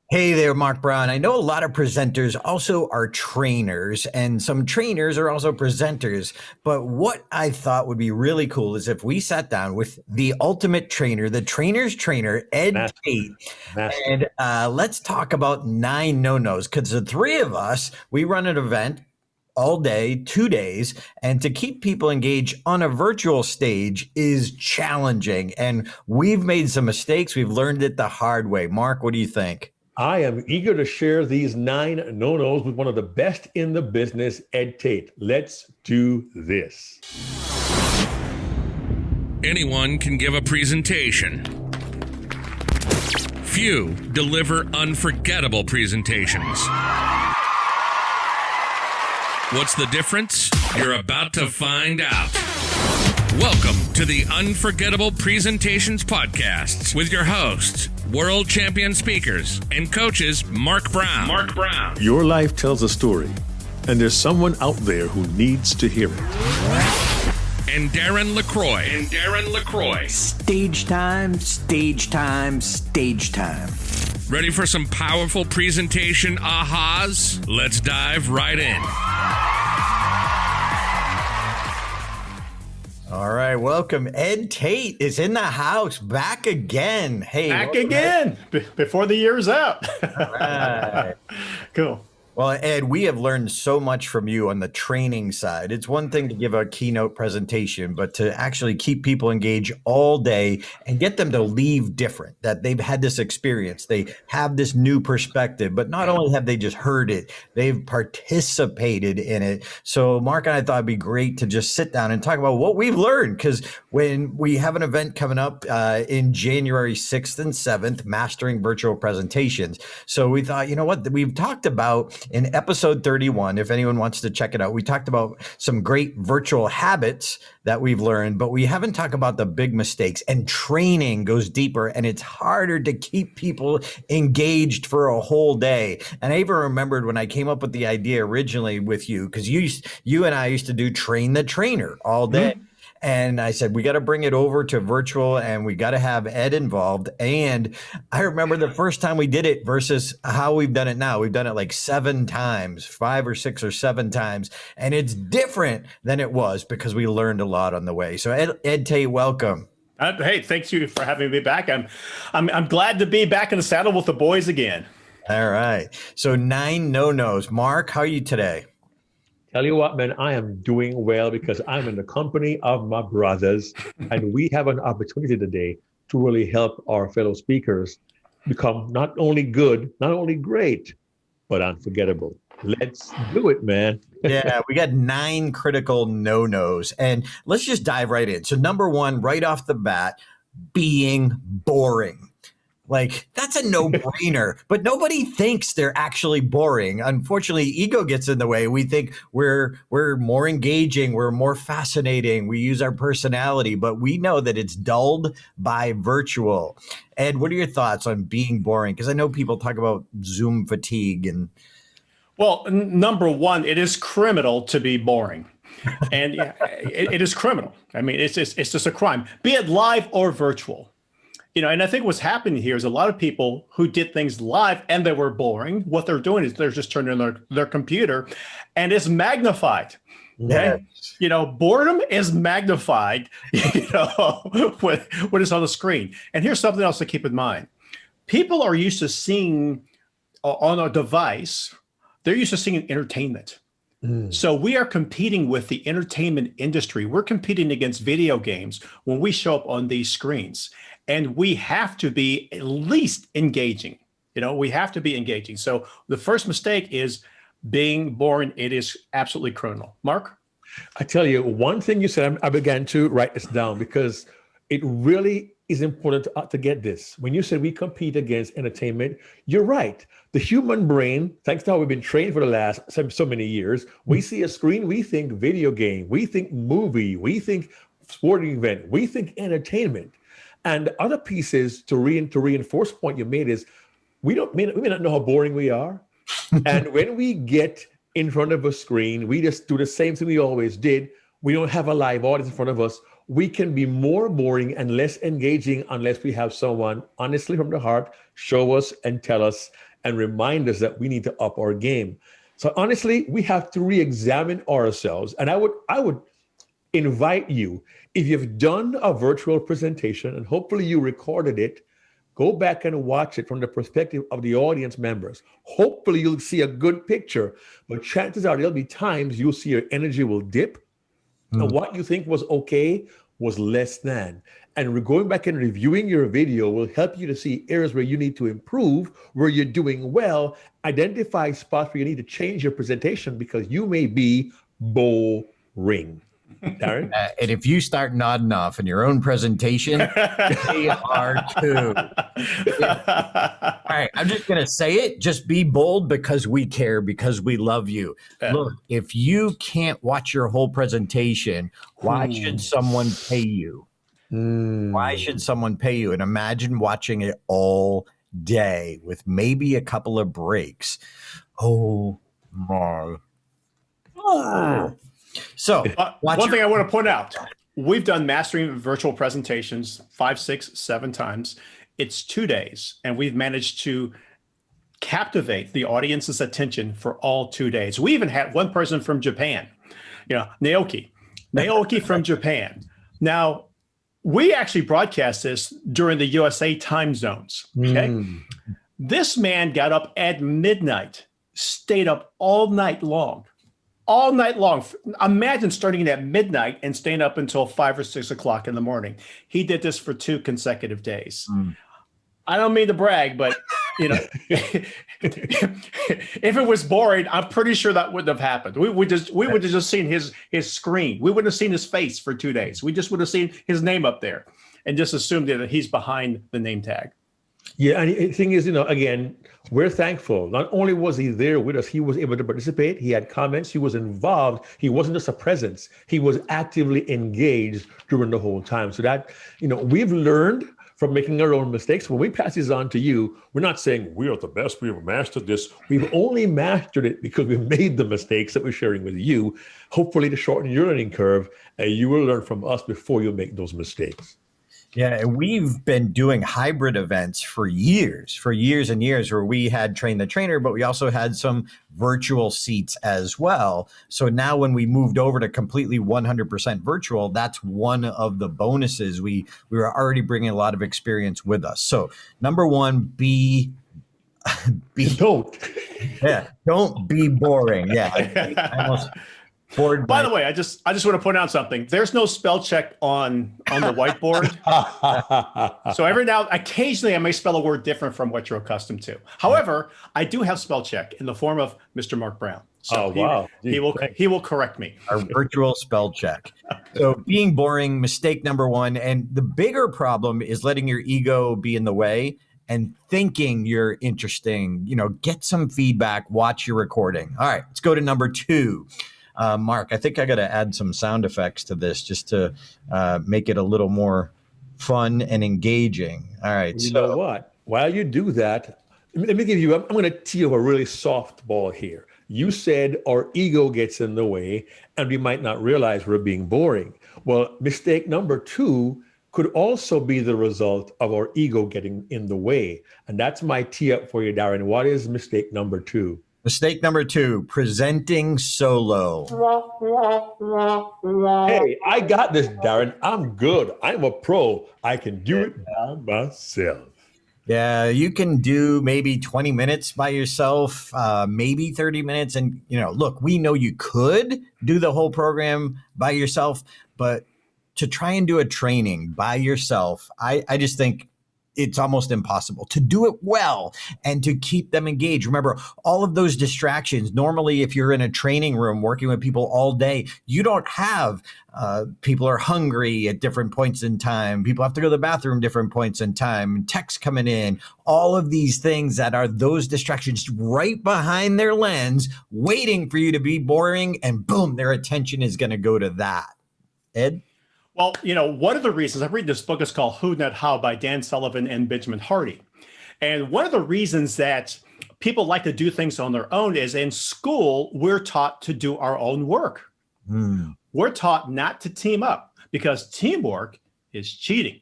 Hey there, Mark Brown. I know a lot of presenters also are trainers, and some trainers are also presenters. But what I thought would be really cool is if we sat down with the ultimate trainer, the trainer's trainer, Ed Master, Tate, master. and let's talk about 9 no-nos. Because the three of us, we run an event all day, 2 days, and to keep people engaged on a virtual stage is challenging. And we've made some mistakes. We've learned it the hard way. Mark, what do you think? I am eager to share these 9 no-nos with one of the best in the business, Ed Tate. Let's do this. Anyone can give a presentation. Few deliver unforgettable presentations. What's the difference? You're about to find out. Welcome to the Unforgettable Presentations Podcasts with your hosts, world champion speakers and coaches Mark Brown. Your life tells a story, and there's someone out there who needs to hear it. And Darren LaCroix. Stage time, stage time, stage time. Ready for some powerful presentation ahas? Let's dive right in. All right, welcome. Ed Tate is in the house, back again. Hey, back again before the year's out. All right. Cool. Well, Ed, we have learned so much from you on the training side. It's one thing to give a keynote presentation, but to actually keep people engaged all day and get them to leave different, that they've had this experience, they have this new perspective, but not only have they just heard it, they've participated in it. So Mark and I thought it'd be great to just sit down and talk about what we've learned, because when we have an event coming up in January 6th and 7th, Mastering Virtual Presentations. So we thought, you know what, we've talked about in episode 31, if anyone wants to check it out, we talked about some great virtual habits that we've learned, but we haven't talked about the big mistakes, and training goes deeper and it's harder to keep people engaged for a whole day. And I even remembered when I came up with the idea originally with you, because you and I used to do train the trainer all day. Mm-hmm. And I said, we got to bring it over to virtual and we got to have Ed involved. And I remember the first time we did it versus how we've done it now. We've done it like 7 times, 5 or 6 or 7 times. And it's different than it was because we learned a lot on the way. So Ed Tate, welcome. Hey, thanks you for having me back. I'm glad to be back in the saddle with the boys again. All right. So 9 no-nos. Mark, how are you today? Tell you what, man, I am doing well because I'm in the company of my brothers, and we have an opportunity today to really help our fellow speakers become not only good, not only great, but unforgettable. Let's do it, man. Yeah, we got 9 critical no-nos, and let's just dive right in. So number 1, right off the bat, being boring. Like, that's a no-brainer, but nobody thinks they're actually boring. Unfortunately, ego gets in the way. We think we're more engaging, we're more fascinating, we use our personality, but we know that it's dulled by virtual. Ed, what are your thoughts on being boring? Because I know people talk about Zoom fatigue and... Well, number 1, it is criminal to be boring. And it is criminal. I mean, it's just a crime, be it live or virtual. You know, and I think what's happening here is a lot of people who did things live and they were boring. What they're doing is they're just turning on their computer and it's magnified. Okay? Yes. You know, boredom is magnified, you know, when it's on the screen. And here's something else to keep in mind. People are used to seeing on a device, they're used to seeing entertainment. So we are competing with the entertainment industry. We're competing against video games when we show up on these screens. And we have to be at least engaging. You know, we have to be engaging. So the first mistake is being boring. It is absolutely criminal. Mark? I tell you, one thing you said, I began to write this down because it really is important to get this. When you said we compete against entertainment, you're right. The human brain, thanks to how we've been trained for the last so many years, we see a screen, we think video game, we think movie, we think sporting event, we think entertainment. And the other pieces to reinforce the point you made is we may not know how boring we are. And when we get in front of a screen, we just do the same thing we always did. We don't have a live audience in front of us. We can be more boring and less engaging unless we have someone honestly from the heart show us and tell us and remind us that we need to up our game. So honestly, we have to re-examine ourselves. And I would invite you, if you've done a virtual presentation and hopefully you recorded it, go back and watch it from the perspective of the audience members. Hopefully you'll see a good picture, but chances are there'll be times you'll see your energy will dip and what you think was okay was less than. And going back and reviewing your video will help you to see areas where you need to improve, where you're doing well, identify spots where you need to change your presentation because you may be boring. Darren? And if you start nodding off in your own presentation, they are too. All right, I'm just going to say it. Just be bold because we care, because we love you. Look, if you can't watch your whole presentation, why should someone pay you? Why should someone pay you? And imagine watching it all day with maybe a couple of breaks. Oh my. So one thing I want to point out, we've done mastering virtual presentations 5, 6, 7 times. It's 2 days, and we've managed to captivate the audience's attention for all 2 days. We even had one person from Japan, Naoki from Japan. Now, we actually broadcast this during the USA time zones. Okay. This man got up at midnight, stayed up all night long. All night long. Imagine starting at midnight and staying up until 5 or 6 o'clock in the morning. He did this for 2 consecutive days. I don't mean to brag, but if it was boring, I'm pretty sure that wouldn't have happened. We would have just seen his screen. We wouldn't have seen his face for 2 days. We just would have seen his name up there and just assumed that he's behind the name tag. Yeah, and the thing is, again, we're thankful. Not only was he there with us, he was able to participate. He had comments. He was involved. He wasn't just a presence. He was actively engaged during the whole time. So that, we've learned from making our own mistakes. When we pass this on to you, we're not saying we are the best. We've mastered this. We've only mastered it because we've made the mistakes that we're sharing with you, hopefully to shorten your learning curve. And you will learn from us before you make those mistakes. Yeah, and we've been doing hybrid events for years and years, where we had Train the Trainer, but we also had some virtual seats as well. So now when we moved over to completely 100% virtual, that's one of the bonuses. We were already bringing a lot of experience with us. So number one, don't be boring. Yeah, I almost bored. By the way, I just want to point out something. There's no spell check on the whiteboard. So occasionally I may spell a word different from what you're accustomed to. However, I do have spell check in the form of Mr. Mark Brown. So he will correct me. Our virtual spell check. So being boring, mistake number one. And the bigger problem is letting your ego be in the way and thinking you're interesting. Get some feedback, watch your recording. All right, let's go to number 2. Mark, I think I got to add some sound effects to this just to make it a little more fun and engaging. All right. You know what? While you do that, let me give you, I'm going to tee you a really soft ball here. You said our ego gets in the way and we might not realize we're being boring. Well, mistake number 2 could also be the result of our ego getting in the way. And that's my tee up for you, Darren. What is mistake number 2? Mistake number 2, presenting solo. Hey, I got this, Darren. I'm good. I'm a pro. I can do it by myself. Yeah, you can do maybe 20 minutes by yourself, maybe 30 minutes. And, look, we know you could do the whole program by yourself, but to try and do a training by yourself, I just think it's almost impossible to do it well and to keep them engaged. Remember, all of those distractions. Normally, if you're in a training room working with people all day, you don't have people are hungry at different points in time. People have to go to the bathroom different points in time, texts coming in, all of these things that are those distractions right behind their lens, waiting for you to be boring, and boom, their attention is going to go to that. Ed? Well, one of the reasons I'm reading this book is called Who Not How by Dan Sullivan and Benjamin Hardy. And one of the reasons that people like to do things on their own is in school, we're taught to do our own work. We're taught not to team up because teamwork is cheating.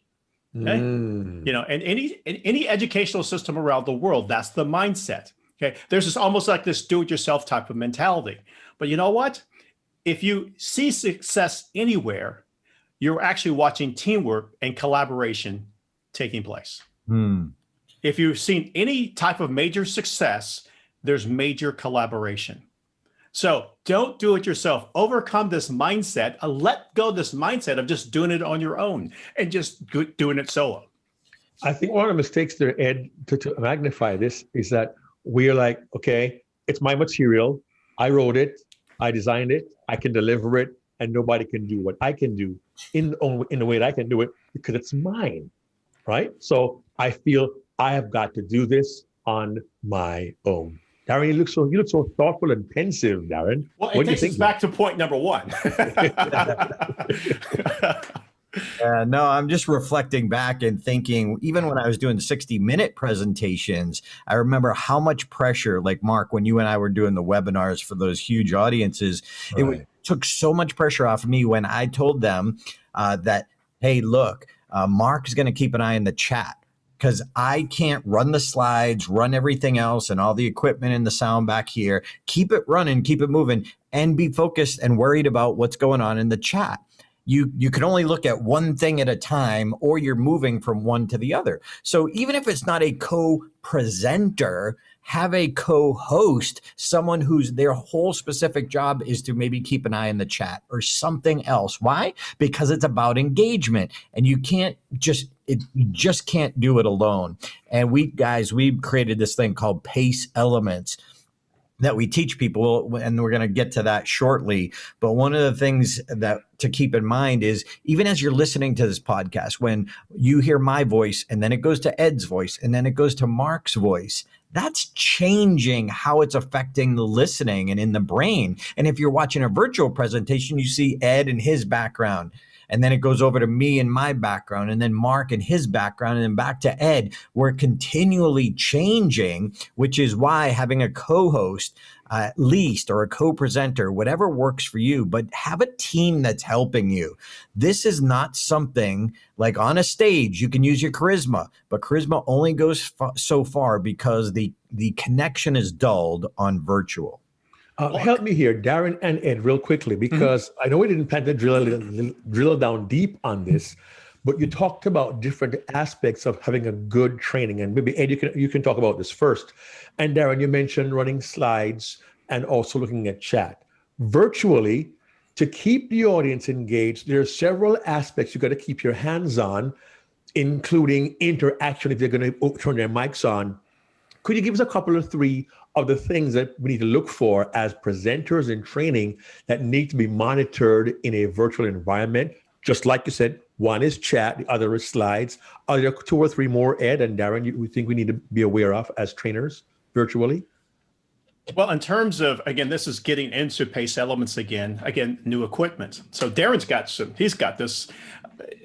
Okay? And any educational system around the world, that's the mindset. Okay. There's this almost like this do-it-yourself type of mentality. But you know what? If you see success anywhere, you're actually watching teamwork and collaboration taking place. If you've seen any type of major success, there's major collaboration. So don't do it yourself. Overcome this mindset. Let go of this mindset of just doing it on your own and just doing it solo. I think one of the mistakes there, Ed, to magnify this is that we're like, okay, it's my material. I wrote it. I designed it. I can deliver it. And nobody can do what I can do in the way that I can do it because it's mine, right? So I feel I have got to do this on my own. Darren, you look so thoughtful and pensive, Darren. Well, it takes us back to point number one. No, I'm just reflecting back and thinking, even when I was doing 60-minute presentations, I remember how much pressure, like Mark, when you and I were doing the webinars for those huge audiences, it took so much pressure off of me when I told them that, hey, look, Mark is going to keep an eye on the chat because I can't run the slides, run everything else and all the equipment and the sound back here. Keep it running, keep it moving, and be focused and worried about what's going on in the chat. You can only look at one thing at a time, or you're moving from one to the other. So even if it's not a co-presenter, have a co-host, someone whose their whole specific job is to maybe keep an eye on the chat or something else. Why? Because it's about engagement, and you just can't do it alone. And we've created this thing called PACE elements that we teach people, and we're going to get to that shortly. But one of the things that to keep in mind is, even as you're listening to this podcast, when you hear my voice and then it goes to Ed's voice and then it goes to Mark's voice, that's changing how it's affecting the listening and in the brain. And if you're watching a virtual presentation, you see Ed and his background. And then it goes over to me and my background, and then Mark and his background, and then back to Ed. We're continually changing, which is why having a co-host at least, or a co-presenter, whatever works for you, but have a team that's helping you. This is not something like on a stage, you can use your charisma, but charisma only goes so far because the connection is dulled on virtual. Help me here, Darren and Ed, real quickly, because I know we didn't plan to drill down deep on this, but you talked about different aspects of having a good training. And maybe, Ed, you can talk about this first. And Darren, you mentioned running slides and also looking at chat. Virtually, to keep the audience engaged, there are several aspects you got to keep your hands on, including interaction if they're going to turn their mics on. Could you give us a couple of three of the things that we need to look for as presenters in training that need to be monitored in a virtual environment? Just like you said, one is chat, the other is slides. Are there two or three more, Ed and Darren, we think we need to be aware of as trainers virtually? Well, in terms of, again, this is getting into PACE elements again, new equipment. So Darren's he's got this.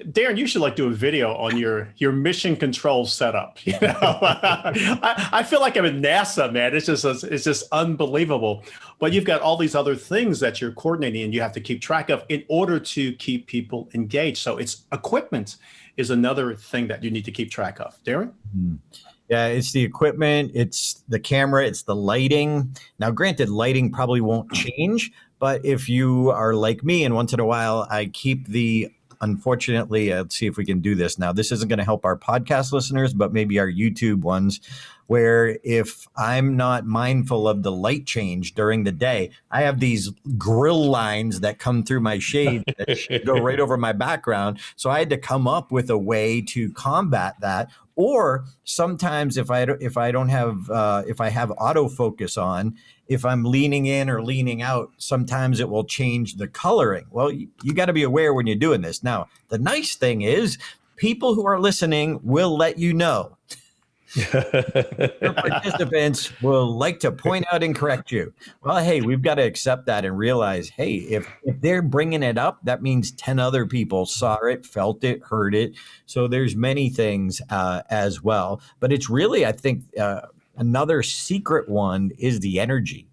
Darren, you should do a video on your mission control setup. You know, I feel like I'm in NASA, man. It's just unbelievable. But you've got all these other things that you're coordinating and you have to keep track of in order to keep people engaged. So it's equipment is another thing that you need to keep track of. Darren? Mm-hmm. Yeah, it's the equipment, it's the camera, it's the lighting. Now, granted, lighting probably won't change, but if you are like me and once in a while, I keep unfortunately, let's see if we can do this now. This isn't going to help our podcast listeners, but maybe our YouTube ones, where if I'm not mindful of the light change during the day, I have these grill lines that come through my shade that go right over my background. So I had to come up with a way to combat that. Or sometimes if I have autofocus on, if I'm leaning in or leaning out, sometimes it will change the coloring. Well, you got to be aware when you're doing this. Now, the nice thing is people who are listening will let you know. Your participants will like to point out and correct you. Well, hey, we've got to accept that and realize, hey, if they're bringing it up, that means 10 other people saw it, felt it, heard it. So there's many things as well. But it's really, I think, another secret one is the energy.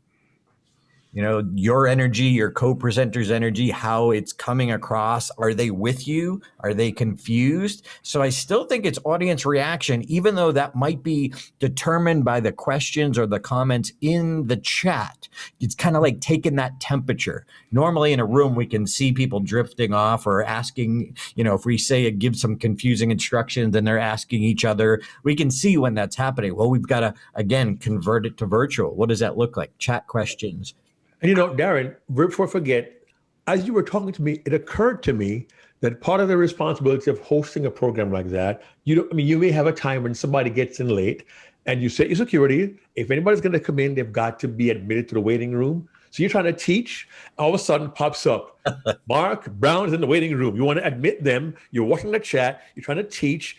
your energy, your co-presenter's energy, how it's coming across. Are they with you? Are they confused? So I still think it's audience reaction, even though that might be determined by the questions or the comments in the chat. It's kind of like taking that temperature. Normally in a room, we can see people drifting off or asking, if we say give some confusing instructions and they're asking each other, we can see when that's happening. Well, we've got to, again, convert it to virtual. What does that look like? Chat questions. And Darren, before I forget, as you were talking to me, it occurred to me that part of the responsibility of hosting a program like that, you may have a time when somebody gets in late and you set your security. If anybody's going to come in, they've got to be admitted to the waiting room. So you're trying to teach, all of a sudden pops up, Mark Brown is in the waiting room. You want to admit them. You're watching the chat. You're trying to teach.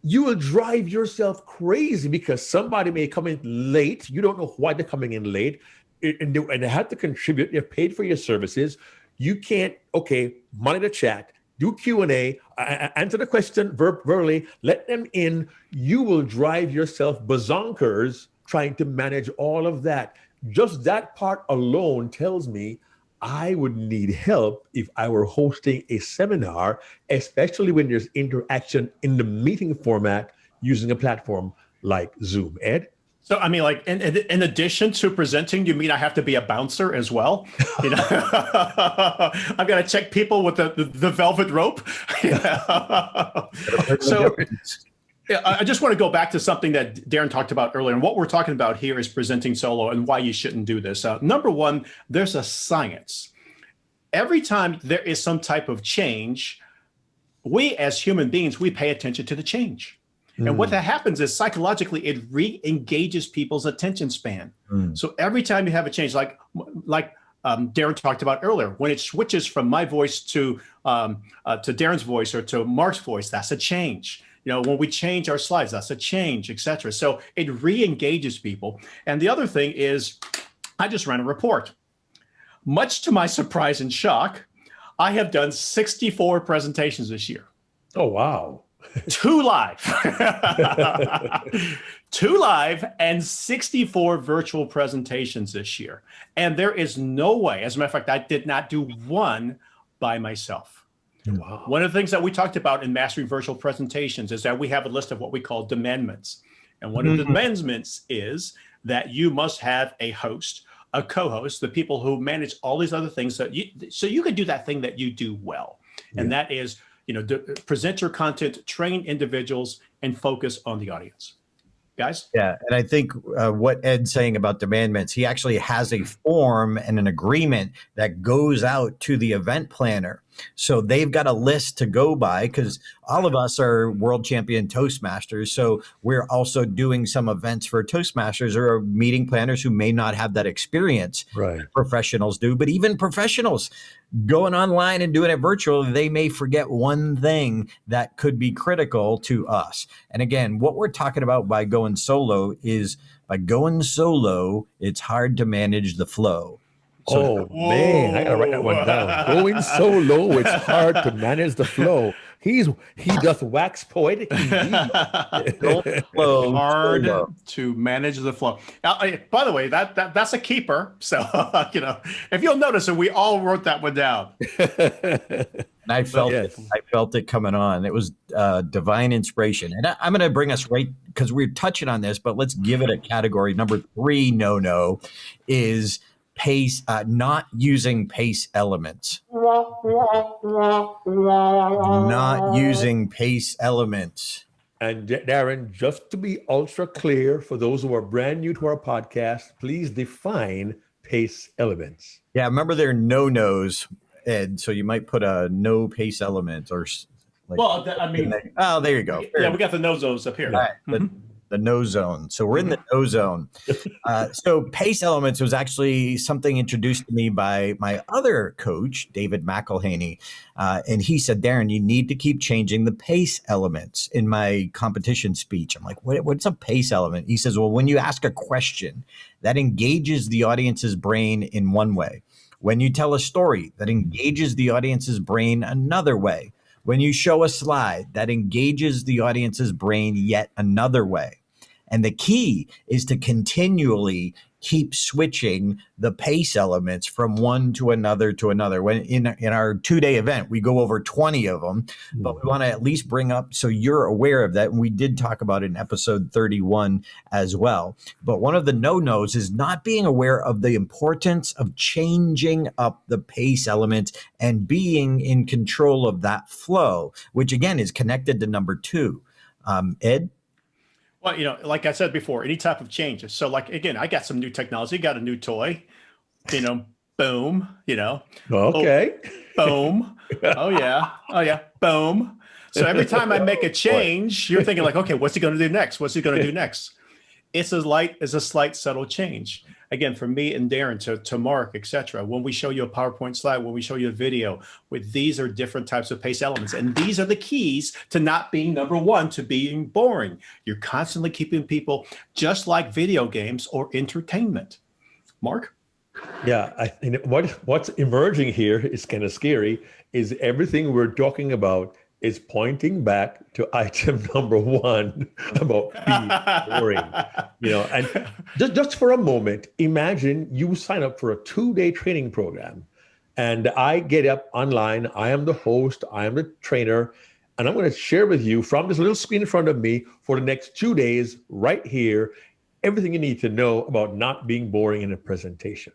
You will drive yourself crazy because somebody may come in late. You don't know why they're coming in late. And they have to contribute. They're paid for your services. You can't, monitor chat, do Q&A, answer the question verbally, let them in. You will drive yourself bazonkers trying to manage all of that. Just that part alone tells me I would need help if I were hosting a seminar, especially when there's interaction in the meeting format using a platform like Zoom. Ed? So, in addition to presenting, you mean I have to be a bouncer as well? I've got to check people with the velvet rope. So, I just want to go back to something that Darren talked about earlier. And what we're talking about here is presenting solo and why you shouldn't do this. Number one, there's a science. Every time there is some type of change, we as human beings, we pay attention to the change. And what that happens is psychologically, it re-engages people's attention span. So every time you have a change, like Darren talked about earlier, when it switches from my voice to Darren's voice or to Mark's voice, that's a change. When we change our slides, that's a change, etc. So it re-engages people. And the other thing is, I just ran a report. Much to my surprise and shock, I have done 64 presentations this year. Oh, wow. 2 live, 2 live and 64 virtual presentations this year. And there is no way, as a matter of fact, I did not do one by myself. Wow. One of the things that we talked about in Mastering Virtual Presentations is that we have a list of what we call demandments. And one of the demandments is that you must have a host, a co-host, the people who manage all these other things so you can do that thing that you do well. And that is, present your content, train individuals, and focus on the audience. Guys? Yeah, and I think what Ed's saying about demandments, he actually has a form and an agreement that goes out to the event planner. So they've got a list to go by because all of us are world champion Toastmasters. So we're also doing some events for Toastmasters or meeting planners who may not have that experience. Right. Professionals do, but even professionals going online and doing it virtual, they may forget one thing that could be critical to us. And again, what we're talking about by going solo is by going solo, it's hard to manage the flow. So, man, I gotta write that one down. Going solo, it's hard to manage the flow. He doth wax poetic indeed. Hard to manage the flow. By the way, that's a keeper. So if you'll notice, and we all wrote that one down. And I felt it. I felt it coming on. It was divine inspiration. And I'm going to bring us right because we're touching on this, but let's give it a category. Number 3 no is pace, not using pace elements. Not using pace elements. And Darren, just to be ultra clear for those who are brand new to our podcast, please define pace elements. Yeah, remember there are no-nos, Ed, so you might put a no pace element or like. Well, oh, there you go. Yeah, we got the no-nos up here. All right, the no zone. So we're in the no zone. So pace elements was actually something introduced to me by my other coach, David McElhaney. And he said, Darren, you need to keep changing the pace elements in my competition speech. I'm like, what's a pace element? He says, well, when you ask a question that engages the audience's brain in one way, when you tell a story that engages the audience's brain another way, when you show a slide that engages the audience's brain yet another way, And the key is to continually keep switching the pace elements from one to another to another. When in our 2-day event, we go over 20 of them, but we want to at least bring up so you're aware of that. And we did talk about it in episode 31 as well. But one of the no-nos is not being aware of the importance of changing up the pace elements and being in control of that flow, which again is connected to number 2. Ed? Well, like I said before, any type of changes. So like, again, I got some new technology, got a new toy, boom, Okay. Boom. Oh yeah. Boom. So every time I make a change, you're thinking like, okay, what's he going to do next? What's he going to do next? It's a slight subtle change. Again, from me and Darren to Mark, etc. When we show you a PowerPoint slide, when we show you a video, these are different types of pace elements. And these are the keys to not being number one, to being boring. You're constantly keeping people, just like video games or entertainment. Mark? Yeah, I think what's emerging here is kind of scary, is everything we're talking about is pointing back to item number 1 about being boring. And just for a moment, imagine you sign up for a 2-day training program, and I get up online. I am the host, I am the trainer, and I'm going to share with you from this little screen in front of me for the next 2 days right here, everything you need to know about not being boring in a presentation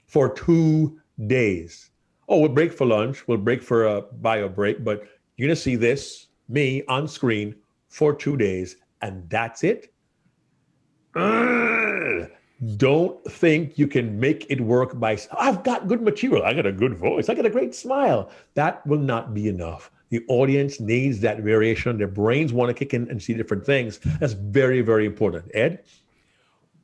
for 2 days. Oh, we'll break for lunch, we'll break for a bio break, but you're going to see this, me on screen for 2 days, and that's it. Don't think you can make it work by, I've got good material, I got a good voice, I got a great smile. That will not be enough. The audience needs that variation. Their brains want to kick in and see different things. That's very, very important. Ed?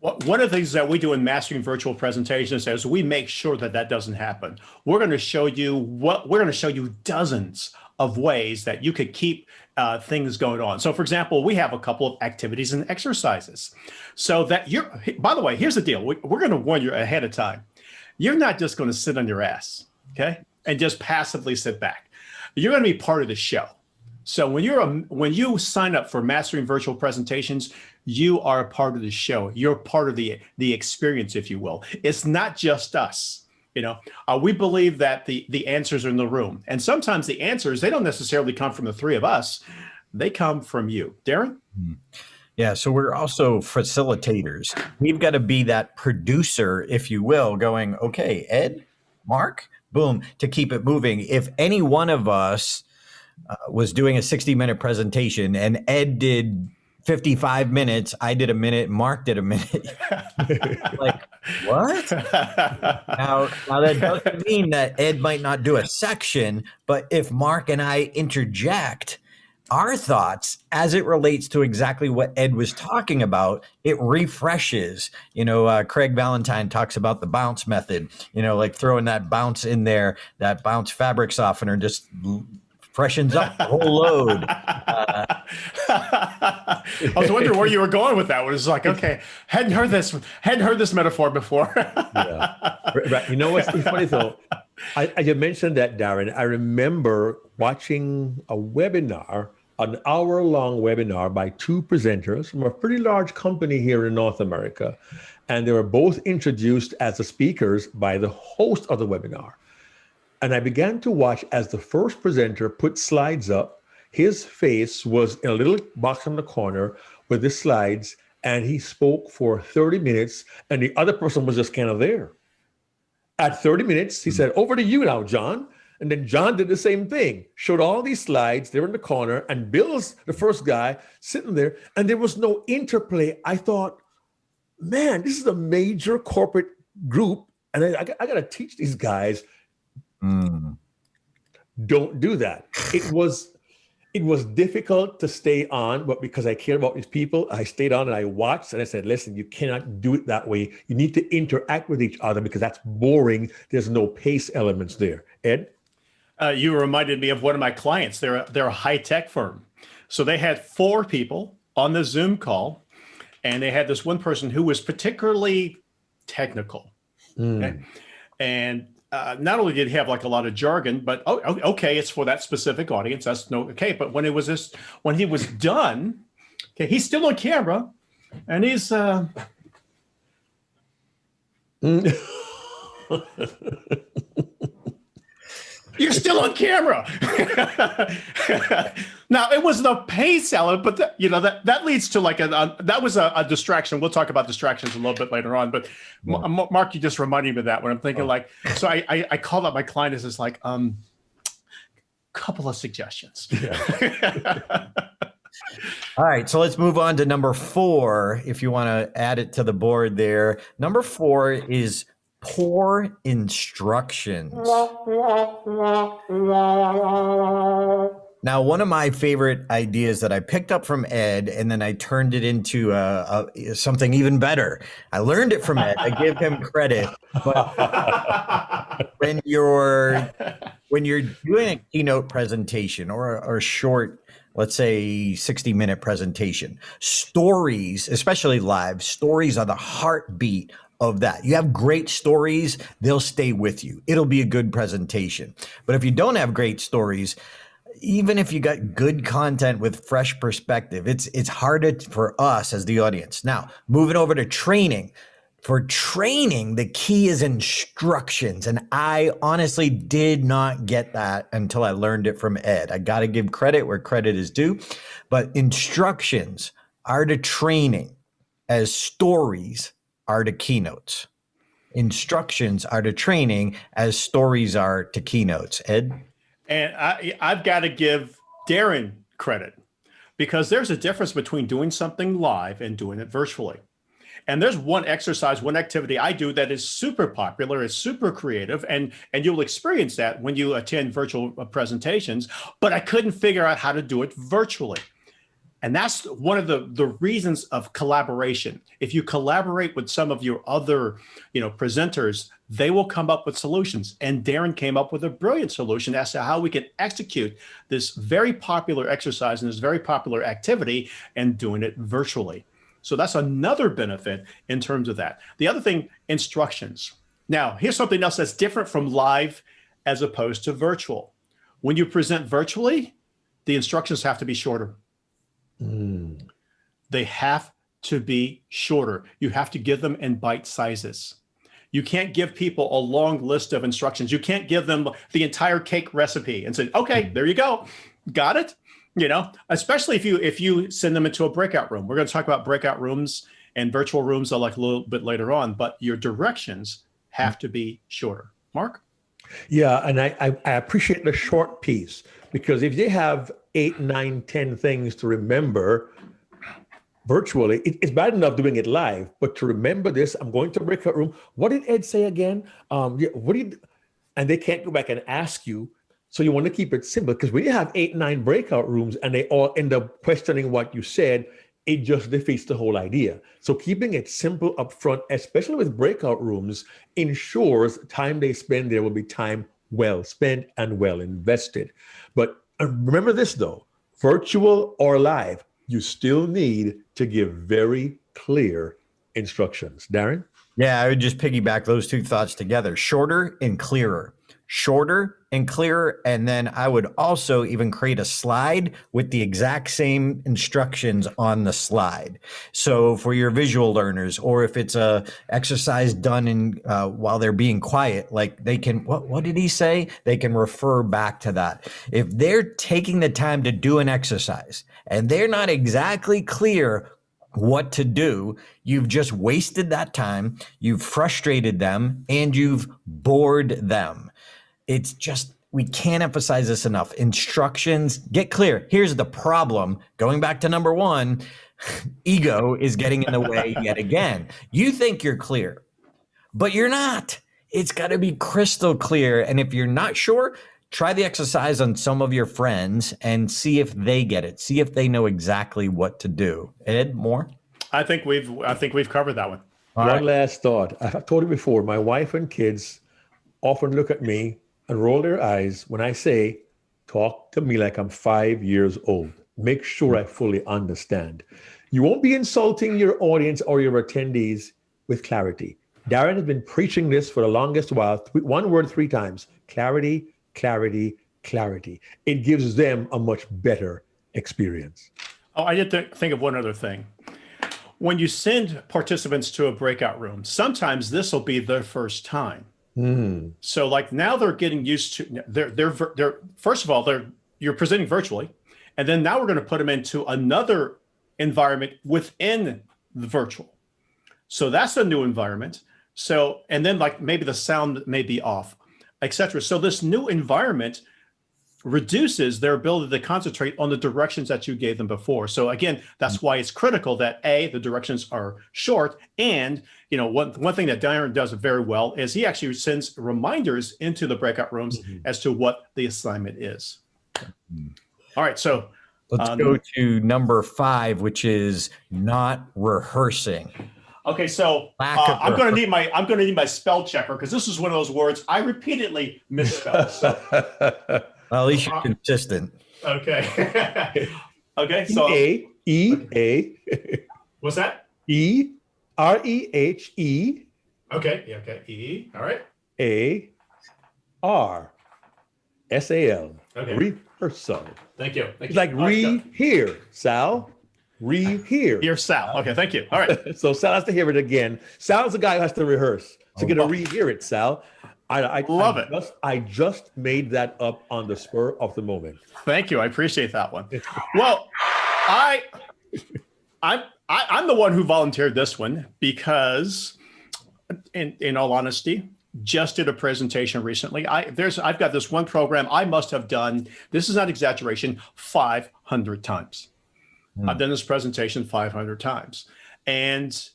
One of the things that we do in Mastering Virtual Presentations is we make sure that doesn't happen. We're going to show you dozens of ways that you could keep things going on. So for example, we have a couple of activities and exercises. So that by the way, here's the deal. We're going to warn you ahead of time. You're not just going to sit on your ass, okay, and just passively sit back. You're going to be part of the show. So when you sign up for Mastering Virtual Presentations, you are a part of the show. You're part of the experience, if you will. It's not just us. We believe that the answers are in the room. And sometimes the answers, they don't necessarily come from the three of us. They come from you. Darren? Yeah, so we're also facilitators. We've got to be that producer, if you will, going, okay, Ed, Mark, boom, to keep it moving. If any one of us was doing a 60-minute presentation and Ed did 55 minutes, I did a minute, Mark did a minute. Like, what? Now that doesn't mean that Ed might not do a section, but if Mark and I interject our thoughts as it relates to exactly what Ed was talking about, it refreshes. Craig Valentine talks about the bounce method, like throwing that bounce in there, that bounce fabric softener just freshens up the whole load. I was wondering where you were going with that. It was like, okay, hadn't heard this metaphor before. Yeah. Right. You know what's funny though? You mentioned that, Darren. I remember watching a webinar, an hour-long webinar by 2 presenters from a pretty large company here in North America. And they were both introduced as the speakers by the host of the webinar. And I began to watch as the first presenter put slides up. His face was in a little box in the corner with the slides, and he spoke for 30 minutes, and the other person was just kind of there. At 30 minutes, he said, over to you now, John. And then John did the same thing, showed all these slides, they were in the corner, and Bill's the first guy sitting there, and there was no interplay. I thought, man, this is a major corporate group, and I got to teach these guys. Don't do that. It was difficult to stay on, but because I care about these people, I stayed on and I watched and I said, listen, you cannot do it that way. You need to interact with each other because that's boring. There's no pace elements there. Ed? You reminded me of one of my clients. They're a high-tech firm. So they had 4 people on the Zoom call, and they had this one person who was particularly technical. Okay? And not only did he have like a lot of jargon, but okay, it's for that specific audience. That's okay. But when he was done, okay, he's still on camera, And he's you're still on camera. Now, it was the pay salad, but that leads to like that was a distraction. We'll talk about distractions a little bit later on. But Mark, you just reminded me of that when I'm thinking so I called up my client as it's like, couple of suggestions. Yeah. All right, so let's move on to number 4. If you want to add it to the board there. Number 4 is poor instructions. Now, one of my favorite ideas that I picked up from Ed, and then I turned it into something even better. I learned it from Ed. I give him credit. But when you're doing a keynote presentation or a short, let's say 60-minute presentation, stories, especially live, stories are the heartbeat of that. You have great stories, they'll stay with you. It'll be a good presentation. But if you don't have great stories, even if you got good content with fresh perspective, it's harder for us as the audience. Now, moving over to training. For training, the key is instructions. And I honestly did not get that until I learned it from Ed. I got to give credit where credit is due. But instructions are to training as stories are to keynotes. Instructions are to training as stories are to keynotes. Ed? And I've got to give Darren credit, because there's a difference between doing something live and doing it virtually. And there's one exercise, one activity I do that is super popular, is super creative, and you'll experience that when you attend virtual presentations, but I couldn't figure out how to do it virtually. And that's one of the reasons of collaboration. If you collaborate with some of your other, presenters, they will come up with solutions. And Darren came up with a brilliant solution as to how we can execute this very popular exercise and this very popular activity and doing it virtually. So that's another benefit in terms of that. The other thing, instructions. Now, here's something else that's different from live as opposed to virtual. When you present virtually, the instructions have to be shorter. They have to be shorter. You have to give them in bite sizes. You can't give people a long list of instructions. You can't give them the entire cake recipe and say, okay, there you go. Got it? Especially if you send them into a breakout room. We're going to talk about breakout rooms and virtual rooms a little bit later on, but your directions have to be shorter. Mark? Yeah, and I appreciate the short piece, because if they have 8, 9, 10 things to remember virtually, it's bad enough doing it live, but to remember this, I'm going to a breakout room. What did Ed say again? And they can't go back and ask you. So you want to keep it simple, because when you have 8, 9 breakout rooms and they all end up questioning what you said, it just defeats the whole idea. So keeping it simple up front, especially with breakout rooms, ensures time they spend there will be time well spent and well invested. But remember this though, virtual or live, you still need to give very clear instructions. Darren? Yeah, I would just piggyback those two thoughts together. Shorter and clearer. Shorter and clearer. And then I would also even create a slide with the exact same instructions on the slide. So for your visual learners, or if it's a exercise done in while they're being quiet, like they can, what did he say? They can refer back to that. If they're taking the time to do an exercise and they're not exactly clear what to do, you've just wasted that time, you've frustrated them, and you've bored them. It's just, we can't emphasize this enough. Instructions, get clear. Here's the problem. Going back to number 1, ego is getting in the way yet again. You think you're clear, but you're not. It's got to be crystal clear. And if you're not sure, try the exercise on some of your friends and see if they get it. See if they know exactly what to do. Ed, more? I think we've covered that one. One last thought. I've told you before, my wife and kids often look at me and roll their eyes when I say, talk to me like I'm 5 years old. Make sure I fully understand. You won't be insulting your audience or your attendees with clarity. Darren has been preaching this for the longest while. One word 3 times: clarity, clarity, clarity. It gives them a much better experience. Oh, I did think of one other thing. when you send participants to a breakout room, sometimes this will be their first time. So like now they're getting used to, they're first of all, you're presenting virtually. And then now we're going to put them into another environment within the virtual. So that's a new environment. So, and then like maybe the sound may be off, etc. So this new environment reduces their ability to concentrate on the directions that you gave them before. So again, that's why it's critical that the directions are short. And one thing that Darren does very well is he actually sends reminders into the breakout rooms as to what the assignment is. All right, so let's go to number 5, which is not rehearsing. Okay, so I'm going to need my spell checker because this is one of those words I repeatedly misspell. So. Well, at least you're consistent. Okay. Okay. So E-A. What's that? E-R-E-H-E. Okay. Yeah, okay. E. All right. A-R-S-A-L. Okay. Rehearsal. Thank you. It's like re-hear, Sal. Re-hear. Hear Sal. Okay. Thank you. All right. So Sal has to hear it again. Sal's the guy who has to rehearse. So get to re-hear it, Sal. I love it. I just made that up on the spur of the moment. Thank you. I appreciate that one. Well, I'm the one who volunteered this one because, in all honesty, just did a presentation recently. I've got this one program I must have done. This is not exaggeration. 500 times. I've done this presentation 500 times, and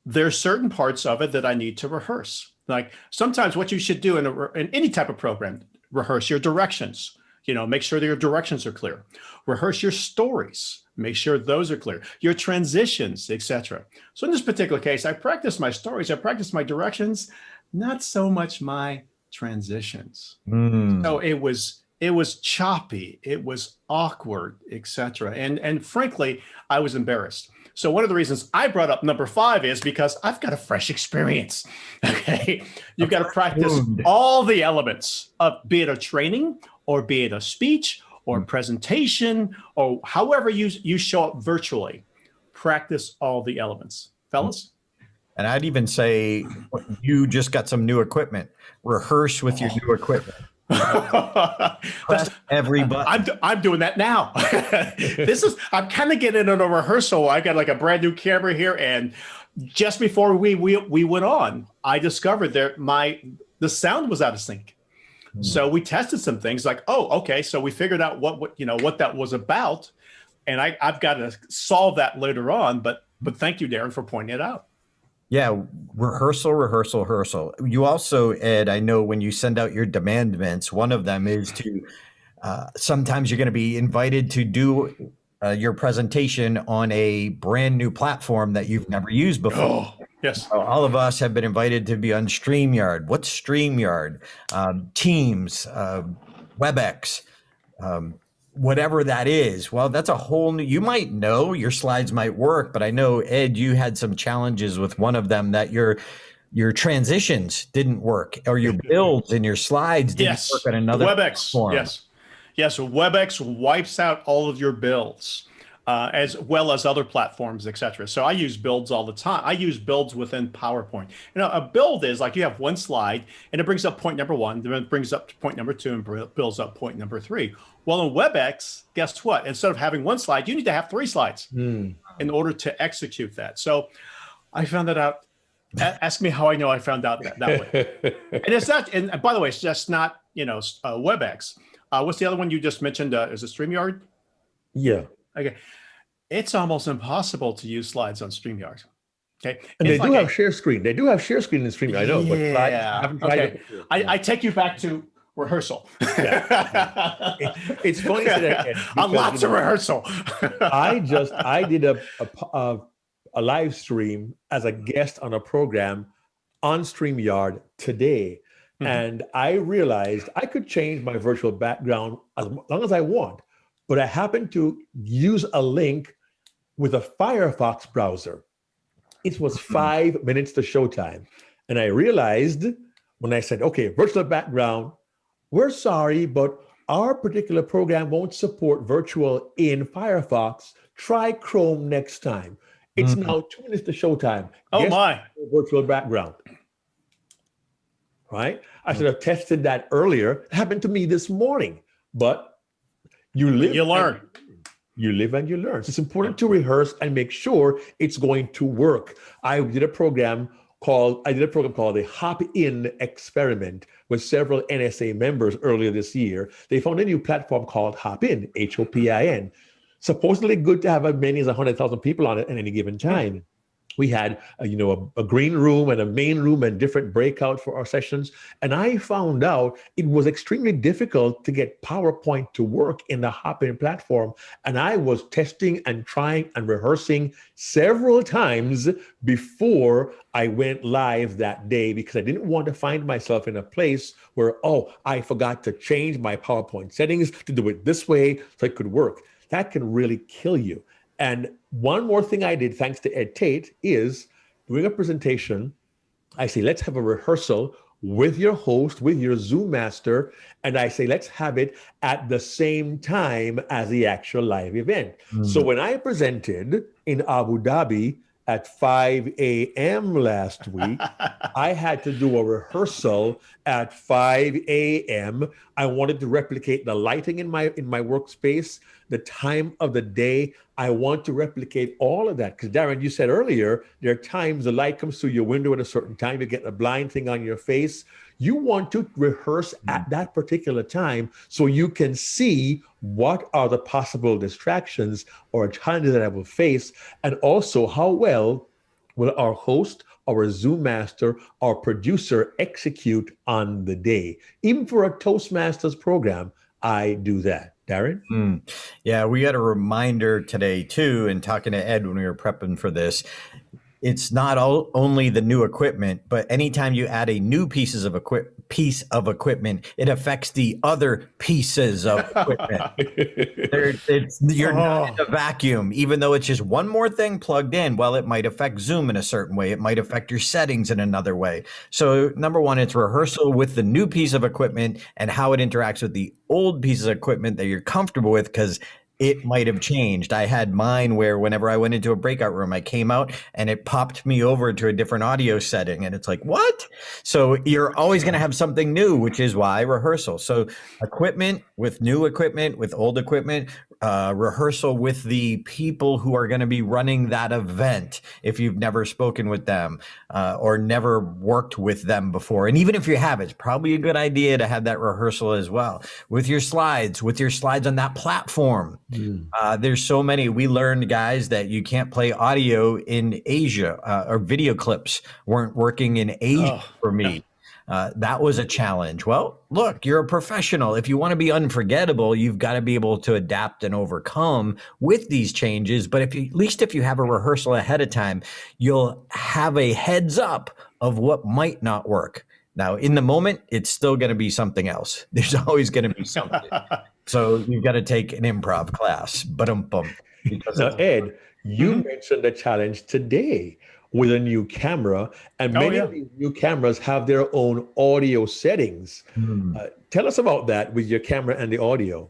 there's certain parts of it that I need to rehearse. Like sometimes what you should do in any type of program, rehearse your directions, make sure that your directions are clear. Rehearse your stories, make sure those are clear, your transitions, etc. So in this particular case, I practiced my stories, I practiced my directions, not so much my transitions. So it was choppy, it was awkward, etc. And frankly, I was embarrassed. So one of the reasons I brought up number 5 is because I've got a fresh experience. Okay. You've got to practice all the elements of, be it a training or be it a speech or presentation or however you show up virtually, practice all the elements. Fellas? And I'd even say you just got some new equipment. Rehearse with your new equipment. Everybody. I'm doing that now. I'm kind of getting in a rehearsal. I got like a brand new camera here, and just before we went on, I discovered the sound was out of sync. So we tested some things like, okay, so we figured out what that was about, and I've got to solve that later on. But thank you, Darren, for pointing it out. Yeah, rehearsal. You also, Ed, I know when you send out your demandments, one of them is to sometimes you're going to be invited to do your presentation on a brand new platform that you've never used before. Oh, yes. All of us have been invited to be on StreamYard. What's StreamYard? Teams, WebEx, whatever that is. Well, that's a whole new, you might know your slides might work, but I know, Ed, you had some challenges with one of them that your transitions didn't work, or your builds and your slides didn't work on another WebEx platform. Yes, WebEx wipes out all of your builds, as well as other platforms, etc. So I use builds all the time. I use builds within PowerPoint. A build is like you have one slide and it brings up point number 1, then it brings up point number 2 and builds up point number 3. Well, in WebEx, guess what? Instead of having one slide, you need to have 3 slides in order to execute that. So I found that out. Ask me how I know I found out that way. And it's not, and by the way, it's just not, WebEx. What's the other one you just mentioned? Is it StreamYard? Yeah. Okay. It's almost impossible to use slides on StreamYard. Okay. And they do have share screen. They do have share screen in StreamYard. I know. But I haven't tried it. I take you back to rehearsal. It's funny that lots of rehearsal. I did a live stream as a guest on a program on StreamYard today. And I realized I could change my virtual background as long as I want, but I happened to use a link with a Firefox browser. It was 5 minutes to showtime. And I realized when I said, okay, virtual background, we're sorry, but our particular program won't support virtual in Firefox. Try Chrome next time. It's now 2 minutes to showtime. Oh, Guess my. virtual background. Right? I should have tested that earlier. It happened to me this morning. But you live. You learn. You live and you learn. So it's important to rehearse and make sure it's going to work. I did a program called the Hop-In Experiment with several NSA members earlier this year. They found a new platform called Hop-In, Hopin. Supposedly good to have as many as 100,000 people on it at any given time. We had a green room and a main room and different breakout for our sessions. And I found out it was extremely difficult to get PowerPoint to work in the Hop-In platform. And I was testing and trying and rehearsing several times before I went live that day, because I didn't want to find myself in a place where, I forgot to change my PowerPoint settings to do it this way so it could work. That can really kill you. And one more thing I did, thanks to Ed Tate, is doing a presentation. I say, let's have a rehearsal with your host, with your Zoom master. And I say, let's have it at the same time as the actual live event. So when I presented in Abu Dhabi at 5 a.m. last week, I had to do a rehearsal at 5 a.m. I wanted to replicate the lighting in my workspace, the time of the day. I want to replicate all of that. Because Darren, you said earlier, there are times the light comes through your window at a certain time, you get a blind thing on your face. You want to rehearse at that particular time so you can see what are the possible distractions or challenges that I will face, and also how well will our host, our Zoom master, our producer execute on the day. Even for a Toastmasters program, I do that. Darren? Yeah, we got a reminder today too, and talking to Ed when we were prepping for this. It's not only the new equipment, but anytime you add a new piece of equipment, it affects the other pieces of equipment. You're not in a vacuum, even though it's just one more thing plugged in. Well, it might affect Zoom in a certain way. It might affect your settings in another way. So number one, it's rehearsal with the new piece of equipment and how it interacts with the old pieces of equipment that you're comfortable with, because it might have changed. I had mine where whenever I went into a breakout room, I came out and it popped me over to a different audio setting. And it's like, what? So you're always going to have something new, which is why rehearsal. So equipment with new equipment, with old equipment, rehearsal with the people who are going to be running that event. If you've never spoken with them or never worked with them before. And even if you have, it's probably a good idea to have that rehearsal as well with your slides on that platform. There's so many. We learned, guys, that you can't play audio in Asia, or video clips weren't working in Asia for me. That was a challenge. Well, look, you're a professional. If you want to be unforgettable, you've got to be able to adapt and overcome with these changes. But at least if you have a rehearsal ahead of time, you'll have a heads up of what might not work. Now, in the moment, it's still going to be something else. There's always going to be something. So you've got to take an improv class. Now, Ed, you mentioned a challenge today with a new camera, and many of these new cameras have their own audio settings. Tell us about that with your camera and the audio.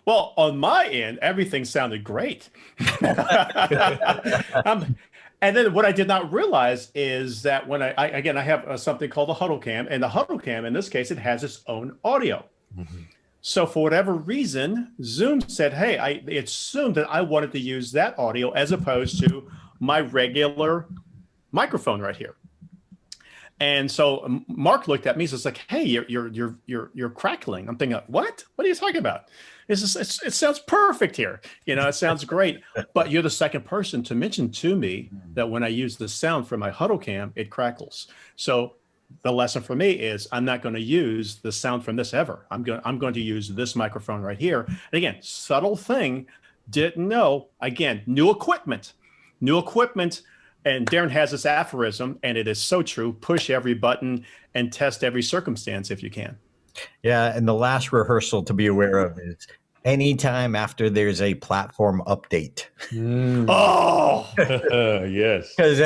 Well, on my end, everything sounded great. And then what I did not realize is that when I have something called a huddle cam, and the huddle cam, in this case, it has its own audio. So for whatever reason, Zoom said, hey, it assumed that I wanted to use that audio as opposed to my regular microphone right here. And so Mark looked at me, so it's like, hey, you're crackling. I'm thinking, what? What are you talking about? It sounds perfect here. It sounds great. But you're the second person to mention to me that when I use the sound from my huddle cam, it crackles. So the lesson for me is I'm not going to use the sound from this ever. I'm going to use this microphone right here. And again, subtle thing, didn't know. Again, new equipment. And Darren has this aphorism, and it is so true. Push every button and test every circumstance if you can. Yeah, and the last rehearsal to be aware of is Anytime after there's a platform update. Oh, Yes. Because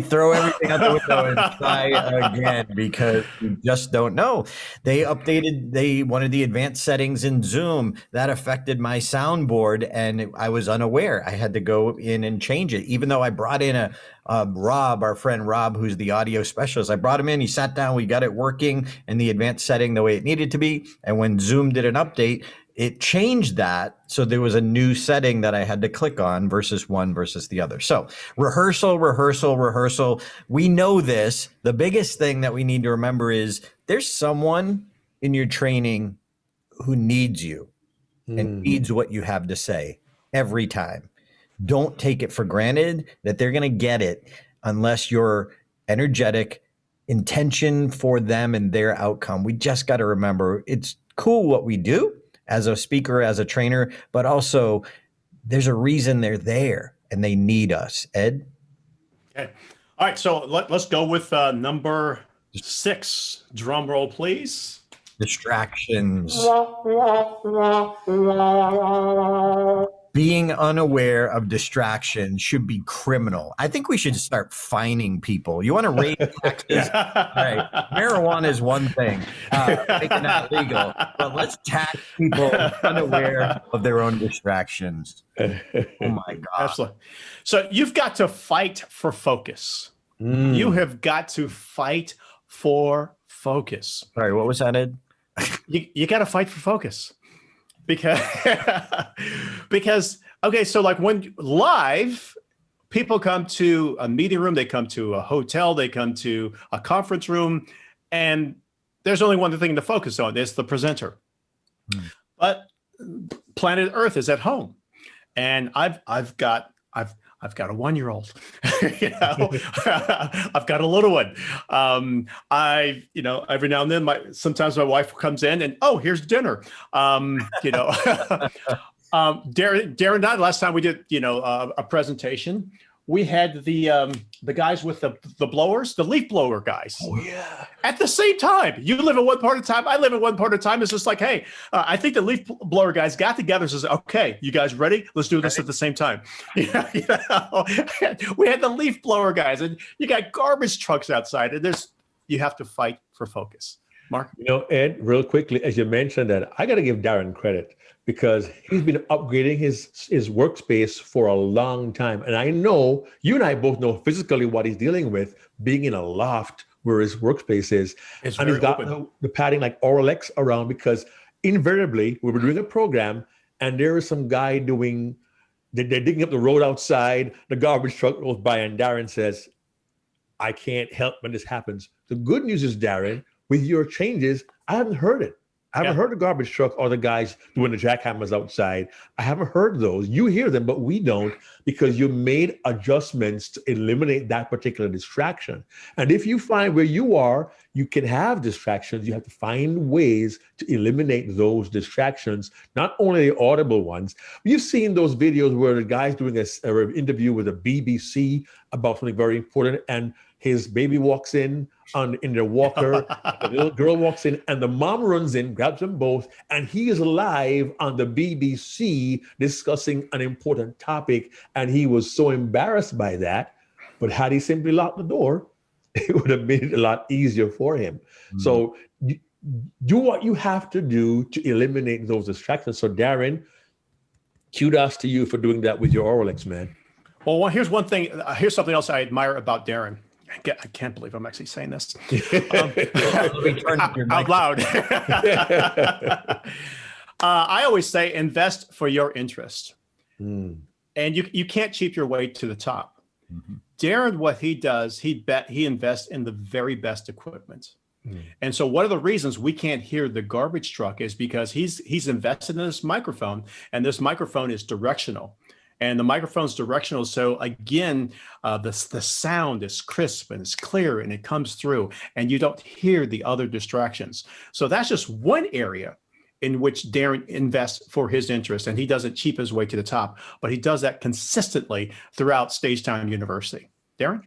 throw everything out the window and try again, because you just don't know. They wanted the advanced settings in Zoom that affected my soundboard, and I was unaware. I had to go in and change it, even though I brought in Rob, our friend Rob, who's the audio specialist. I brought him in, he sat down, we got it working in the advanced setting the way it needed to be. And when Zoom did an update, it changed that. So there was a new setting that I had to click on versus one versus the other. So rehearsal. We know this. The biggest thing that we need to remember is there's someone in your training who needs you and needs what you have to say every time. Don't take it for granted that they're going to get it unless you're energetic, intention for them and their outcome. We just got to remember it's cool what we do as a speaker, as a trainer, but also there's a reason they're there and they need us. Ed? okay. All right. So let's go with number 6. Drum roll, please. Distractions. Being unaware of distractions should be criminal. I think we should start fining people. You want to raise taxes? All right. Marijuana is one thing, making that legal, but let's tax people unaware of their own distractions. Oh my God. Absolutely. So you've got to fight for focus. You have got to fight for focus. Sorry, what was that, Ed? You got to fight for focus. Because okay, so like when live, people come to a meeting room, they come to a hotel, they come to a conference room, and there's only one thing to focus on. It's the presenter. But planet Earth is at home, and I've got a 1-year-old. I've got a little one. Every now and then, sometimes my wife comes in and, oh, here's dinner. Darren and I, last time we did, a presentation, we had the guys with the blowers, the leaf blower guys. Oh, yeah. At the same time. You live in one part of time. I live in one part of time. It's just like, hey, I think the leaf blower guys got together and says, okay, you guys ready? Let's do this at the same time. We had the leaf blower guys, and you got garbage trucks outside, and you have to fight for focus. Mark? Ed, real quickly, as you mentioned that, I got to give Darren credit because he's been upgrading his workspace for a long time. And I know, you and I both know physically what he's dealing with, being in a loft where his workspace is. And he's got the padding like Oralex around, because invariably we were doing a program and there is some guy they're digging up the road outside, the garbage truck goes by, and Darren says, I can't help when this happens. The good news is, Darren, with your changes, I haven't heard it. I haven't heard the garbage truck or the guys doing the jackhammers outside. I haven't heard those. You hear them, but we don't, because you made adjustments to eliminate that particular distraction. And if you find where you are, you can have distractions. You have to find ways to eliminate those distractions, not only the audible ones. You've seen those videos where the guy's doing an interview with the BBC about something very important, and his baby walks in their walker, the little girl walks in, and the mom runs in, grabs them both, and he is live on the BBC discussing an important topic, and he was so embarrassed by that. But had he simply locked the door, it would have made it a lot easier for him. Mm-hmm. So do what you have to do to eliminate those distractions. So Darren, kudos to you for doing that with your Oralex, man. Well, here's one thing. Here's something else I admire about Darren. I can't believe I'm actually saying this out loud. I always say invest for your interest. And you can't cheap your way to the top. Mm-hmm. Darren, what he does, he invests in the very best equipment. And so one of the reasons we can't hear the garbage truck is because he's invested in this microphone, and this microphone is directional. And the microphone's directional. So again, the sound is crisp and it's clear and it comes through, and you don't hear the other distractions. So that's just one area in which Darren invests for his interest, and he doesn't cheap his way to the top, but he does that consistently throughout Stage Time University. Darren?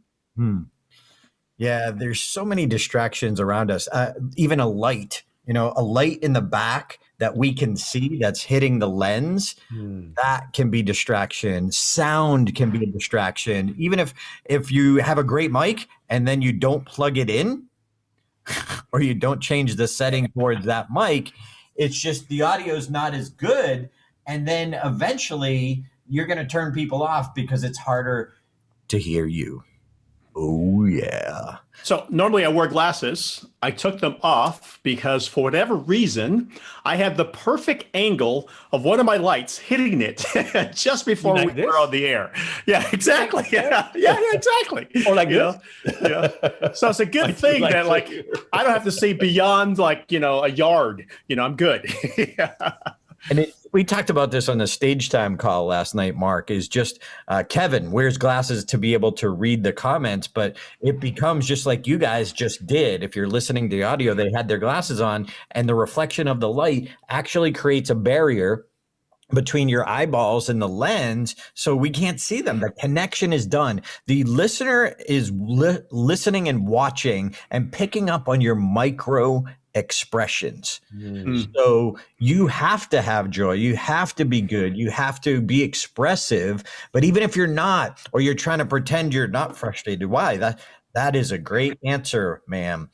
Yeah, there's so many distractions around us. Even a light a light in the back that we can see that's hitting the lens, that can be distraction. Sound can be a distraction. Even if you have a great mic and then you don't plug it in or you don't change the setting towards that mic, it's just the audio is not as good. And then eventually you're going to turn people off because it's harder to hear you. Oh, yeah. So normally I wear glasses. I took them off because for whatever reason, I had the perfect angle of one of my lights hitting it just before we were on the air. Yeah, exactly. Yeah, exactly. Or like this? Yeah. So it's a good thing that I don't have to see beyond a yard. I'm good. Yeah. And we talked about this on the Stage Time call last night, Mark, is just Kevin wears glasses to be able to read the comments, but it becomes just like you guys just did. If you're listening to the audio, they had their glasses on, and the reflection of the light actually creates a barrier between your eyeballs and the lens, so we can't see them. The connection is done. The listener is listening and watching and picking up on your micro expressions. So you have to have joy. You have to be good. You have to be expressive. But even if you're not, or you're trying to pretend you're not frustrated, why? That is a great answer, ma'am.